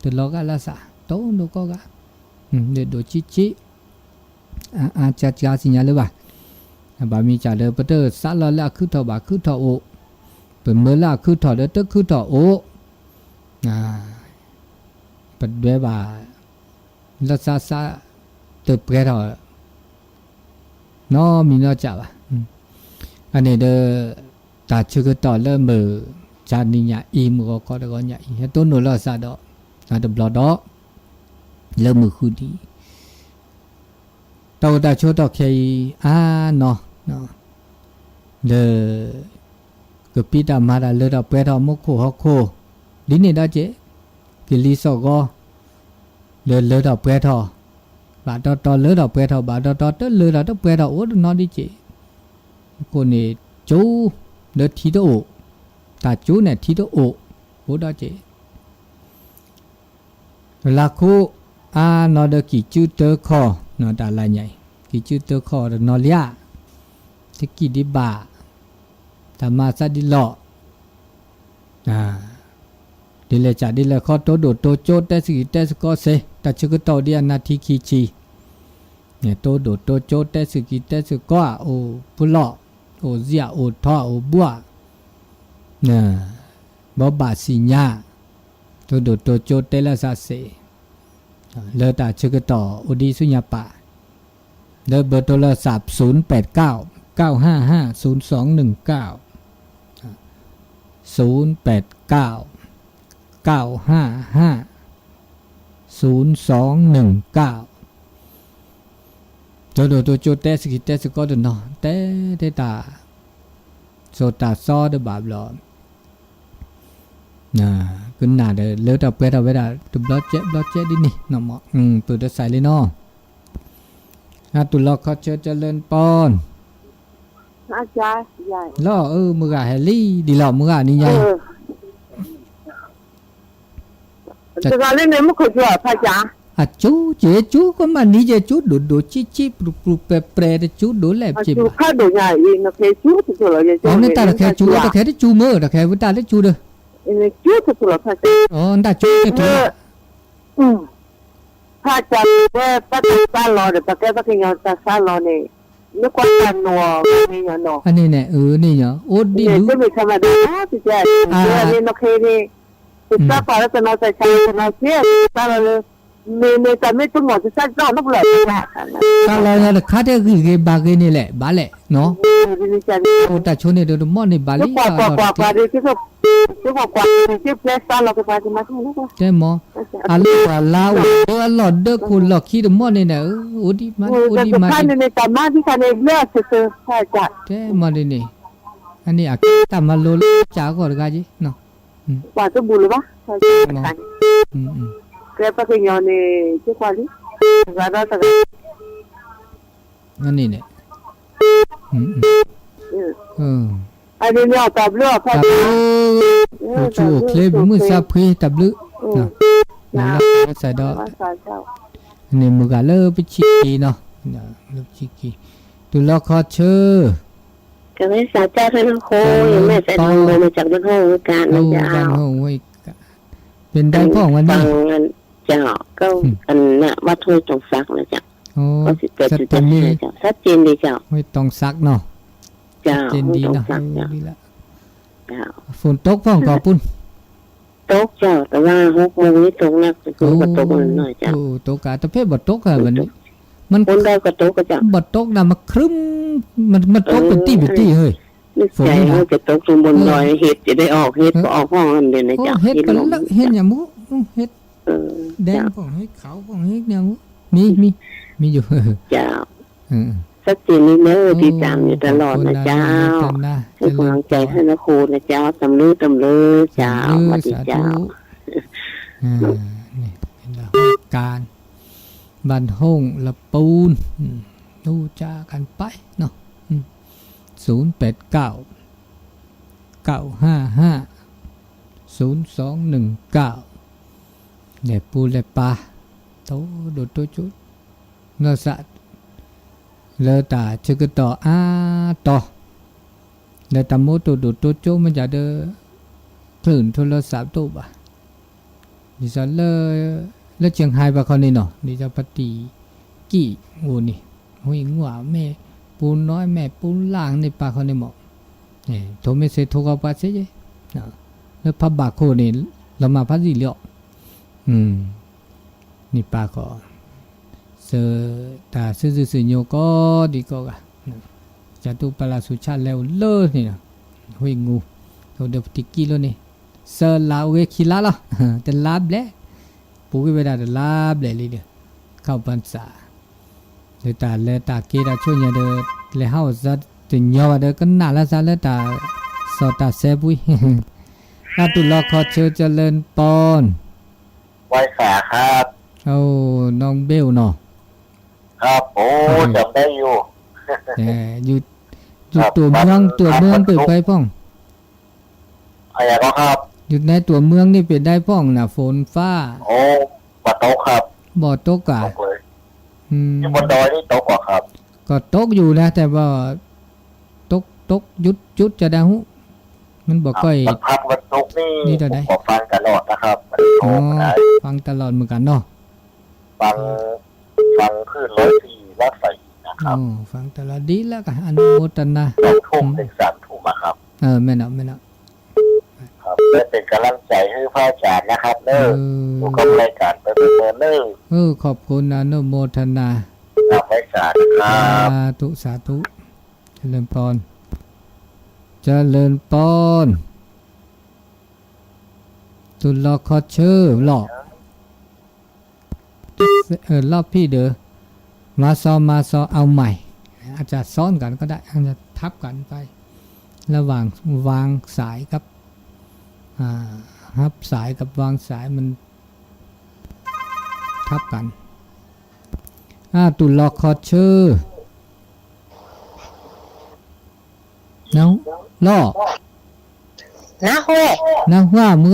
ตัวล็อกอะไรซะต้นโนก็กาเดี๋ยวดูชิ อาจะสิญญาเลยว่าบามีจ่าเดอปเตอร์ซาลาละคือทอบาคือทอโอเปิดเมื่อละคือทอเดอคือทอโอปัดด้วยบาละซาเติบเปรทอน้อมีน้อจ่าบะอันนี้เดอตาชื่อก็ต่อเริ่มมือจานิญาอีมือก็ได้ก็ญาอีต้นโนละซาดอซาดบลอดอเริ่มมือคือดีตาตาโชตอเคเนาะเลก็ปีตามาดาเลดาเปทอมโคฮอโคดินี่ดาเจกิลิซอก็เลดาเปทอบาดอเลดาเปทอบาดอเตเลดาเปทอโอดนอดิเจကိုနေကျိုးเลทีโตตาจูเนี่ยทีโตโอโหดาเจลาคูนอเดกิจูเตอคอนอดาลาใหญ่กิจูเตอคอนอเลียติกิดิบาธรรมาซาดิลอดิเลจาดิเลคอโตโดโตโจเตสกิเตสก็เซตาชกโตเดียนาทิคิชีเนี่ยโตโดโตโจเตสกิเตสก็โอพุลอโอเซียโอทอโอบัวเนี่ยบบาสิญาโตโดโตโจเตละซาเซเลตาชกโตโอดีสุญญาปาเลเบอร์โทรศัพท์089 955 0219 089 955 0219ตัวโจเตสกิเตสก็เดนเตตาโซตาซอเดบาบลอขึ้นหน้าเดเลตาเปตาเวดาตุบลอเจดินี่เนาะตัวเดใส่เลยเนาะตุลอเขาเจริญปอนอาจารย์ใหญ่ล่อมือเฮลี่ดีหล่อมือนี่ใหญ่จะการเล่นเนี่ยไม่เคยช่วยพระจ๋าจูเจจูก็มานี่เจจูดูชิปรุเปรจูดูแลจิบข้าดูใหญ่อีนักเทจูสุดเลยอ๋อนี่ตาแค่จูตาแค่จูมือตาแค่วิตาได้จูเด้อนี่จูสุดเลยพระจ๋าอ๋อตาจูเด้พระจ๋าเนี่ยปัตตาลอเด้อปักแกปักยังตาซาลอเนี่ยนึกว่าจะนัวนี่เนาะอันนี้เนี่ยนี่เนาะโอ้ดิลูไม่ธรรมดาพี่แจ๊เนี่ยนักเทนี่ติดตาปาแล้วจะนอนใจใจนอนเชี่ยตาเลยมีแต่ไม่ต้องหมดจะสร้างนอกเลยตาลอยนะข้าเด็กคือบาเกนี่แหละบาเล่เนาะโอ้ตาชนเนี่ยเดี๋ยวมอนี่บาลีกว่าดีที่สุดที่กว่าที่เพลสตาเราก็ไปที่มาที่นี่ก็ใช่มออัลลาอัลลอฮ์เด็กคุณหลอกคิดมอนี่เนี่ยโอ้ดีมาท่านในตามาที่ท่านในเลือดเสือใช่จ้ะใช่มอนี่อันนี้ตามาโลจาก่อนกันจีเนาะว่าจะบุรุษปะใช่Kaya pakinggan ni Chikwali. Gada taga. Ano ni? Ano niya tablo apa? Ojo, kleb mo sa pre tablo. Na. Sa do. Ni mugalo pichiki no. Na, pichiki. Tulo ko che. ก็ไม่สาจ้าท่านโคยังไม่ใส่ทองมาจากบ้านห้องการนะจ๊ะเป็นได้พ่อวันนี้เจ้าก็อันน่ะวัดห้วยตรงซักนะจ๊ะก็สิเกิดจุดนี้จ้ะชัดเจนดีเจ้าห้วยตรงซักเนาะเจ้าเจนดีเนาะดีละฝนตกพ่อขอปุ่นตกเจ้าแต่ว่า6 โมงนี้ตกนักคือบ่ตกหน่อยจ้ะตกกะแต่เพ่บ่ตกอ่ะวันนี้มันคนได้ก็ตกก็จ้ะบ่ตกน่ะมาครึ้มมันตกเป็นตี้เฮ้ยฝนมันจะตกลงบนดอยเห็ดจะได้ออกเห็ดก็ออกห้องนั่นเด้นะจ๊ะเห็ดก็ละเห็ดหยังมุเห็ดแดงของเห็ดขาวของเห็ดเนี่ยมีอยู่จ้าสักทีนี้เนอะที่ตามอยู่ตลอดนะเจ้าให้กำลังใจให้นะครูนะเจ้าตำลือเจ้าวัดเจ้านี่เป็นการบันห้องละปูนดูจากันไปเนาะ089 955 0219เนี่ยปูเลปาโตโดโตจุเนสัตเลตาชกต่อต่อเลตาโมโตโดโตโจมันจะเดคลื่นโทรศัพท์ตัวบ่ดิฉันเลเชียงไฮ้บะคนนี้เนาะดิฉันปฏิกี่งูนี่ หุยงัวแม่ปูนน้อยแม่ปูนล่างในปากเขาในหมอกนี่โทไม่เสร็จโทก็ปัดเสียแล้วพับบาโคนี่เรามาพัดสิเหลียวนี่ปากก็เสตาซื่อๆโยก็ดีก็กะจะตุปลาสุชาแล้วเลิศนี่นะหุยงูเราเดี๋ยวติกี้แล้วนี่เสลาเวคิลาละแต่ลาบแหละปูก็ไปได้แต่ลาบแหละเลยเดียวเข้าพรรษาเลยตาเกดาช่วยเนี่ยเด้อเลยเฮาจะถึงยอเด้อก็น่าละซะเลยตาสอตาเซบุยถ้าตุลอขอเชิญเจริญปอนไหว้สาครับ เอาน้องเบลเนาะครับโอ้จำได้อยู่แต่อยู่ตัวเมืองเปิดไปป้องอะไรก็ครับอยู่ในตัวเมืองนี่เป็นได้ป้องน่ะฝนฟ้าโอ้บ่ตกครับบ่ตกอ่ะที่บนดอยนี่ตกกว่าครับก็ตกอยู่นะแต่ว่าตกหยุดจะได้ฮู้มันบ่ค่อยพักวันตกนี่ผมฟังตลอดนะครับฟังตลอดเหมือนกันเนาะฟังขึ้น104วัดไฟนะครับฟังตลอดดีแล้วก็อนุโมทนาทุ่มถึง3 ทุ่มครับแม่นครับได้เป็นกำลังใจให้พระอาจารย์นะครับเด้อดูกับรายการไปเด้อขอบคุณอนุโมทนาครับไว้สาธุครับสาธุเจริญพรตุลอคอเชอร์หลอกรอบพี่เด้อมาซอเอาใหม่อาจจะซ้อนกันก็ได้อาจจะทับกันไประหว่างวางสายกับฮับสายกับวางสายมันทับกันตุลอคอเชอร์น้องล่อน้าห้วยน้าว่ามึง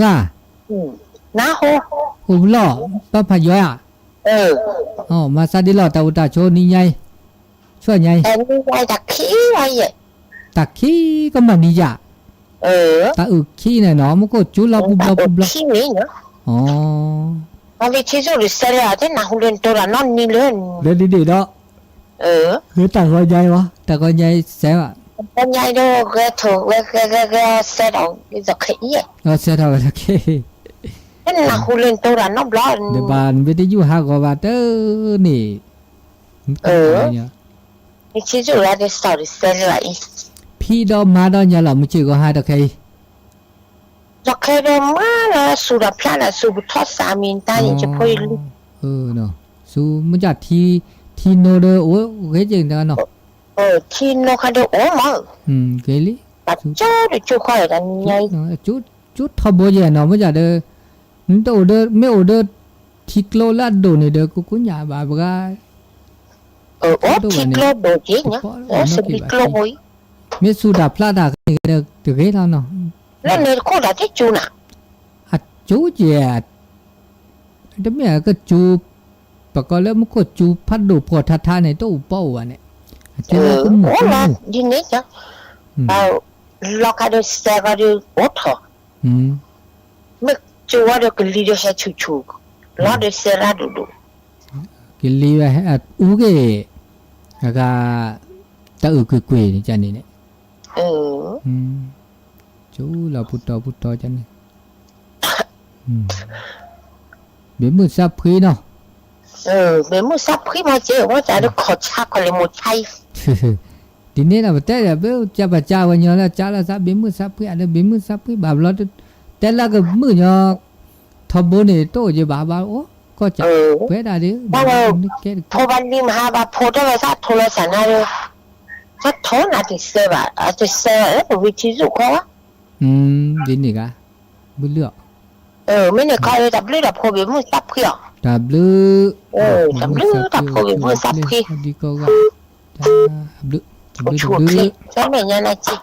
น้าห้วยล่อป้าพยอยมาซาดิล่อตาอุตาโชนี่ไงช่วยไงแต่นี่ไงตักขี้ไว้ตักขี้ก็มันนี่จ้ะตาขี้เนี่ยเนาะมันก็จุลาบุบขี้นี่เนาะมันเป็นชิ้นส่วนเสรีที่น่าหุ่นตัวละนอนนี่เลยดีๆเนาะคือตาก็ใหญ่วะตาก็ใหญ่แซ่บเป็นใหญ่ด้วยก็ถูกแล้วก็เสร็จเอาจะขี้เสร็จเอาจะขี้นั่นน่าหุ่นตัวละนอนร้อนเดี๋ยวบ้านวิทยุหากว่านี่นี่ชิ้นส่วนที่สอดเสรีพี่ดอมมาดอนยาหล่อมุจิก็หาตะไคตะไคดอมมาละสุดพลาดสุดทอดสามีนตาจะพูดเนาะสุมุจัดทีโนเดโอ้เกจิงเนาะทีโนคาโดโอ้มาเกลิปัจจุบันจุข่อยกันไงจุดทบเยเนาะมุจัดนี่ตัวเดไม่โอเดทิกโลลาโดนี่เดกุญญาบาบกาทิกโลโดจริงนะสปิกโลโอยไม่สุดาพลาดาก็เด็กตัวเกล้าเนาะแล้วเนี่ยโคตรที่จูน่ะจูเจียเดี๋ยวแม่ก็จูปะก็แล้วมันก็จูพัดดูพอท่าในตู้เป้าอ่ะเนี่ยโอ้ล่ะดิเนี่ยจ้ะเราก็ดูเสกดูโอ้ทอไม่จูว่าดูกลีดูให้ชูเราดูเสกดูกลีว่าให้อูเกะก็ตะกุยนี่จันนี่เนี่ยจูเราพุทโธจันนี่เดี๋ยวมือซับพื้นเนาะเดี๋ยวมือซับพื้นมาเจอว่าจะได้ขอชาก็เลยหมดใช่ทีนี้เราแต่เดี๋ยวจะประจาวันนี้แล้วจ้าแล้วซับเดี๋ยวมือซับพื้นอะไรเดี๋ยวมือซับพื้นแบบเราแต่ละก็มือเนาะทบเนี่ยโตจะบ้าโอ้ก็จะเพื่อได้ดิพอวันนี้มาบ้าพอได้มาซับโทรศัพท์นะเลยซับโทรน่ะติดเสียบอาจจะเสียแล้ววิธีสุขเขาดินนี่กะบุเลือกไม่เนี่ยใครดับเลือดพอเป็นมือซับขี้อ่ะดับเลือดับเลือดับพอเป็นมือซับขี้ดีก็ว่าดับเลือชัวร์ขี้ใช่ไหมเนี่ยนะจี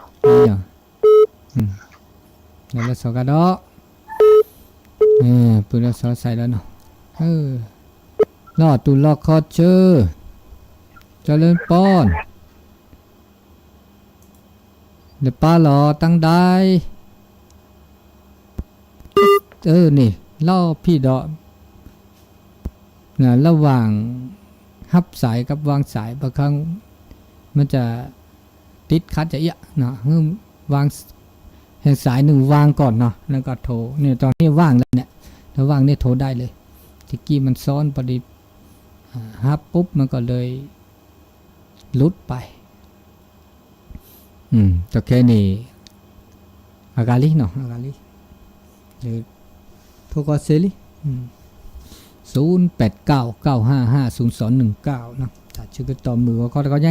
นั่นแหละสกัดดอกปืนเราใส่แล้วเนาะลอดตุลอคอเชอร์เจริญป้อนเดี๋ยวป้าหล่อตั้งได้นี่เล่าพี่ดอกระหว่าง ฮับสายกับวางสายบางครั้งมันจะติดคัดจะเอียเนาะวางแห่งสายหนึ่งวางก่อนเนาะแล้วก็โทรเนี่ยตอนนี้ว่างแล้วเนี่ยถ้าว่างเนี่ยโทรได้เลยทิกกี้มันซ้อนพอดีฮับปุ๊บมันก็เลยลุดไปแต่แค่นี้อากาลิเนาะอากาลิหรือโทรก็เซลิ0899550219นะถ้าชื่อก็ต่อมือก็ได้ไง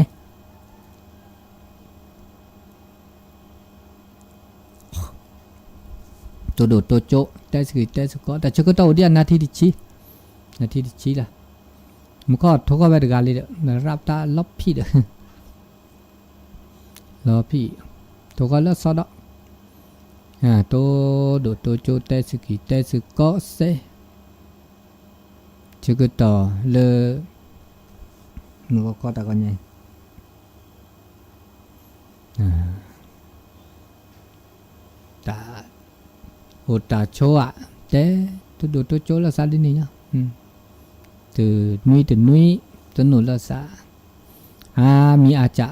ตัวโดดตัวโจได้สกิได้สก็แต่ชื่อก็ต่อเดียนนาทีดิชีล่ะมันก็ทุกข์ไปด้วยกันเลยเด้อรับตาลบพี่เด้อลบพี่ทุกข์แล้วสอดตัวโดดตัวโจได้สกิได้สก็เซชื่อก็ต่อเลยมันก็ตะกันไงตาโอตาโชะแต่ตัวโดดตัวโจแล้วซาดินี่เนาะtừ nuôi từ nụ là sa mi a cha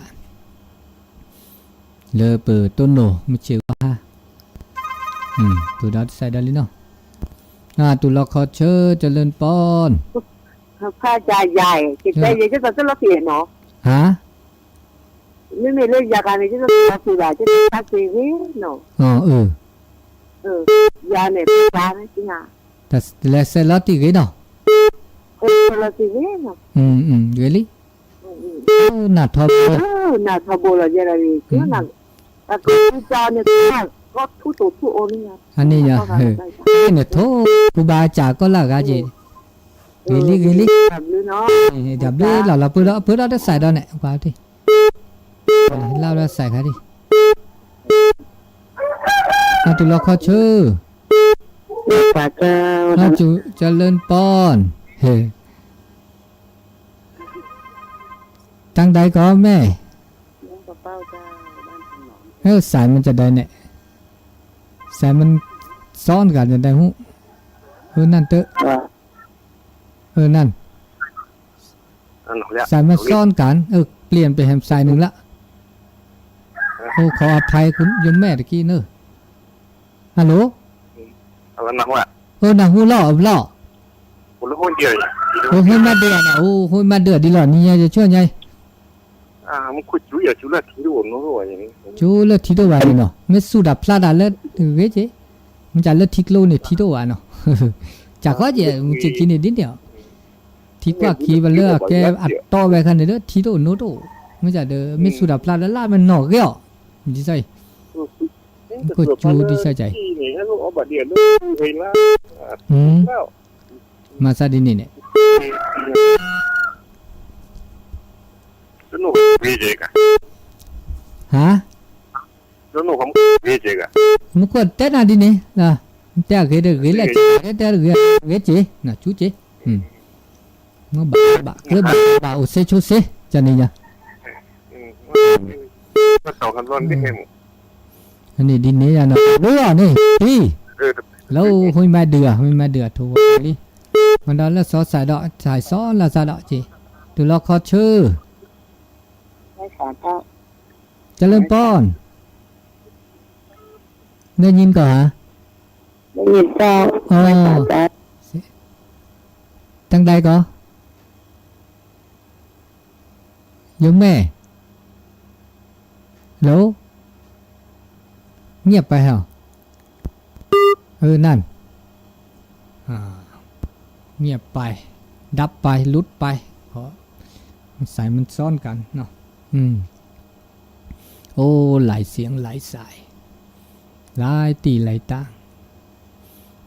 lơ bờ tôn nổ mới chịu ha từ đó sai đó lý nó tụi lo khó chơi cho lên pon พระอาจารย์ใหญ่จิตใจใหญ่จะต้องรับเปลี่ยนเนาะ ฮะ ไม่มีเรื่องยาการในที่ต้องรับเปลี่ยนจะต้องรับเปลี่ยนเนาะยาเนี่ยยาจริงอ่ะ แต่แล้วเสร็จแล้วตีกี่เนาะรับเปลี่ยนเนาะreally น่าทบน่าทบเลยเยอะเลยคือน่ะแต่ก็จอเนี่ยก็ทุกตัวทุกโอนี่อ่ะอันนี้อ่ะเนี่ยโทกูบาจาก็ละกะจีreally แบบนี้เนาะดับเลยเราเพื่อเราได้ใส่ดอกเนี่ยกว่าดิเราได้ใส่ค่ะดิตุลาข้อชื่อพระเจ้าจูเจริญปอนเฮ้ตั้งใดก็แม่สายมันจะได้เนี่ยสายมันซ้อนกันจะได้หูนั่นเตอะนั่นสายมันซ้อนกันเปลี่ยนไปแฮมสายหนึ่งละขออภัยคุณยมแม่ตะกี้เนอะฮัลโหลอะไรนะวะนะหูล่อคนละคนเดียวให้มาเดือดนะให้มาเดือดดีหรอนี่จะช่วยไงมันคุยจุ๋ยจุ๋ยละทีดูโน้ตว่าอย่างนี้จุ๋ยละทีดูว่าเนาะไม่สู้ดับพลาดละเว้ยเจ๊มันจะละทีโลเนี่ยทีดูว่าเนาะจากว่าเจ๊มันจะกินนิดเดียวทีกว่าขี้ไปเลยแกอัดต่อไปขนาดนี้ทีดูโน้ตมันจะเด้อไม่สู้ดับพลาดแล้วล่ามันหนอกเกี่ยวดีใจก็จูดีใจใจมาซาดินี่เนี่ยสนุกวีเจกะฮะสนุกของวีเจกะมันก็เต้นอะไรนี่นะเต้นอะไรเด้อเกลี่ยเต้นอะไรเจ๊นะchúเจ๊nó bà cứ bà ô xe chú xe cho nên nha anh này đi nè nó đứa này đi lâu hồi mai đưa thu đi còn đó là xó xài đọ xài xó là ra đọ chị từ lo khó chư cho lên pon nên nhìn cả hả nhìn sao tăng đây có giống mẹ lốเงียบไปเหรอนั่นเงียบไปดับไปลุดไปเพราะสายมันซ้อนกันเนาะโอ้หลายเสียงหลายสายหลายตีหลายตา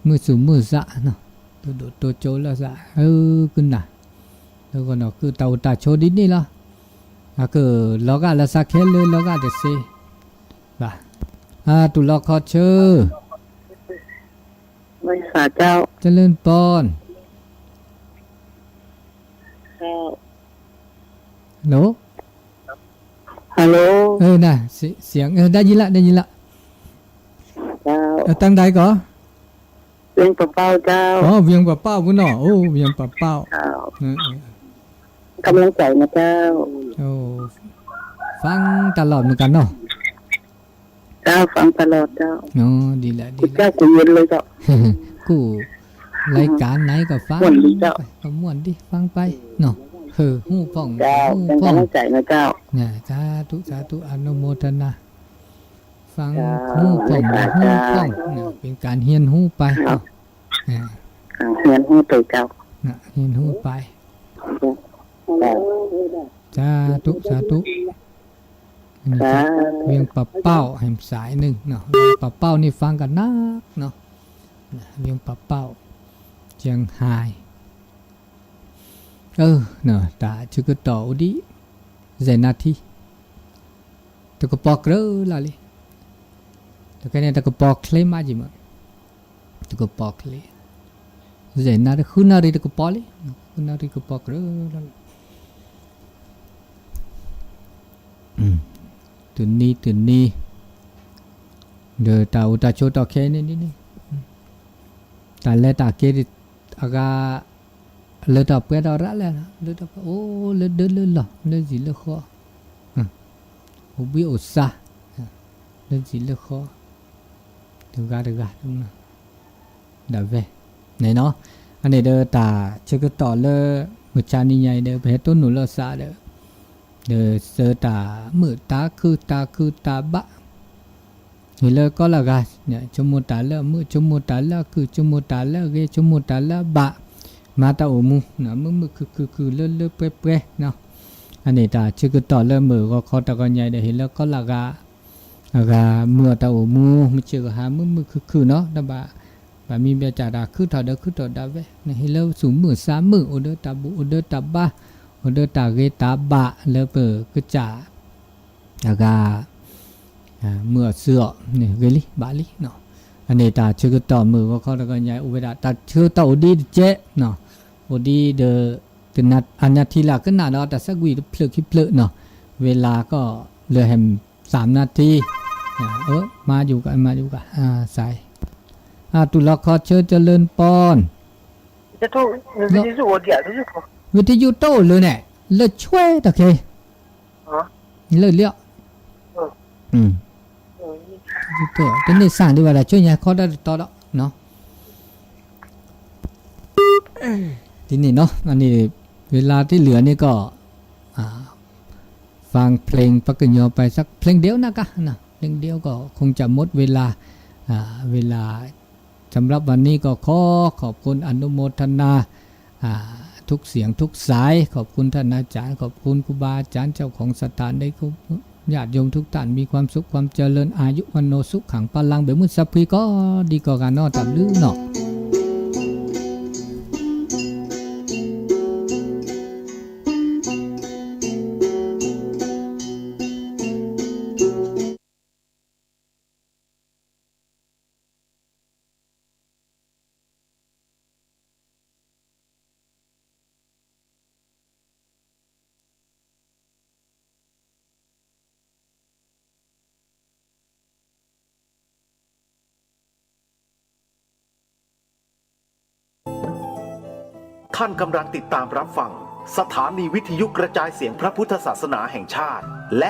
มือสูงมือสะเนาะตัวโจแล้วสะขึ้นน่ะแล้วก็เนาะคือเตาตาโชดินนี่ล่ะคือเราก็ละสักแค่เลยเราก็จะเสียบ่าตุลาขอเชื่อไม่สาเจ้าเจริญปอนฮัลโหลน่ะเสียงได้ยินละตั้งใดก็เวียงปะเป้าเจ้าเวียงปะเป้าพุ่นเนาะเวียงปะเป้า กำลังใจนะเจ้า โอ้ฟังตลอดเหมือนกันเนาะ เจ้าฟังตลอดเจ้า อ๋อดีละดี คุณ ละ เจ้ากูเย็นเลยเจ้า กูรายการไหนก็ฟัง ม่วนดีเจ้า ไปก็ม่วนดิฟังไปเนาะฮู้พ่อง เจ้า ฮู้ เป็น พ่อง กำลังใจนะเจ้า เนี่ยสาธุอนุโมทนาฟัง จ้า ฮู้พ่อง จ้า ฮู้พ่องเนี่ยเป็นการเฮียนฮู้ไป ครับ เนี่ย เฮียนหูตัวเจ้า นะเฮียนฮู้ไป เจ้า สาธุอันนี้ จ้า เวียงปะเป้าแห่งสายหนึ่งเนาะเวียงปะเป้านี่ฟังกันนักเนาะเวียงปะเป้าเชียงไฮ้เนาะตาชื่อก็ต่อดิเจนาทีตะกปอกเรอลาลิตะกันเนี่ยตะกปอกเคลมาจิมตะกปอกเคลเจนาde khunari tะกปอลิkhunariกปอกเรอลาลิตื่นนี้เดี๋ยวตาอุตาโชตอเคนี่ตาเลตาเกดิอากาเลตาเปดอระแล้วนะเลตาโอ้เลเดเลละเลจิเลขอโอบิโอซาเลจิเลขอถึงกาตรงนั้นดาเวไหนเนาะอันนี้เด้อตาเช็คต่อเลยมือจานี่ใหญ่เด้อเพต้นหนูเลซาเด้อเดเสตามือตาคือตาบะนี่เลยก็ละกันเนี่ยจมูกตาละมือจมูกตาละคือจมูกตาละเกจมูกตาละบะมาตาโอมูนะมือคือเลื่อนเปรี้ยเนาะอันนี้ตาชื่อก็ต่อเลยมือก็คอตะกันใหญ่เดี๋ยวเห็นแล้วก็ละกะมือตาโอมูไม่เชื่อหามือคือเนาะดับบะมีเบียจ่าดาคือถอดเด้อคือถอดดาเว้เนี่ยเห็นแล้วสูงมือสามมือโอเดอตาบุโอเดอตาบะโอเดอตาเกตาบะเลเปอร์ก็จ่าแล้วก็เมื่อเสือเนี่ยเกลิบาลิเนาะอันนี้ตาชื่อก็ต่อมือก็เขาตะกันใหญ่อุเบดาตาชื่อตาโอดีเจเนาะโอดีเดอตนัดอันนาทีละก็น่าเนาะแต่สักวีเพลิกเนาะเวลาก็เหลือแฮม3 นาทีมาอยู่กันสายตุลาคอเชิญเจริญปอนจะโทษวิทยุเดียวรู้สึก วิทยุโตเลยเนี่ยเลิศช่วยตะเคเลิศเลี้ยววิทยุโตตอนนี้สั่งดีกว่าช่วยเนี่ยเขาได้ต่อแล้วเนาะทีนี้เนาะอันนี้เวลาที่เหลือนี่ก็ฟังเพลงปักกยอไปสักเพลงเดียวนะเพลงเดียวก็คงจะหมดเวลาสำหรับวันนี้ก็ขอบคุณอนุโมทนาทุกเสียงทุกสายขอบคุณท่านอาจารย์ขอบคุณครูบาอาจารย์เจ้าของสถานได้ญาติโยมทุกท่านมีความสุขความเจริญอายุวันโนสุขขังพลังเบมุสัพพีก็ดีกว่ากันเนาะตับลื้อเนาะท่านกำลังติดตามรับฟังสถานีวิทยุกระจายเสียงพระพุทธศาสนาแห่งชาติและ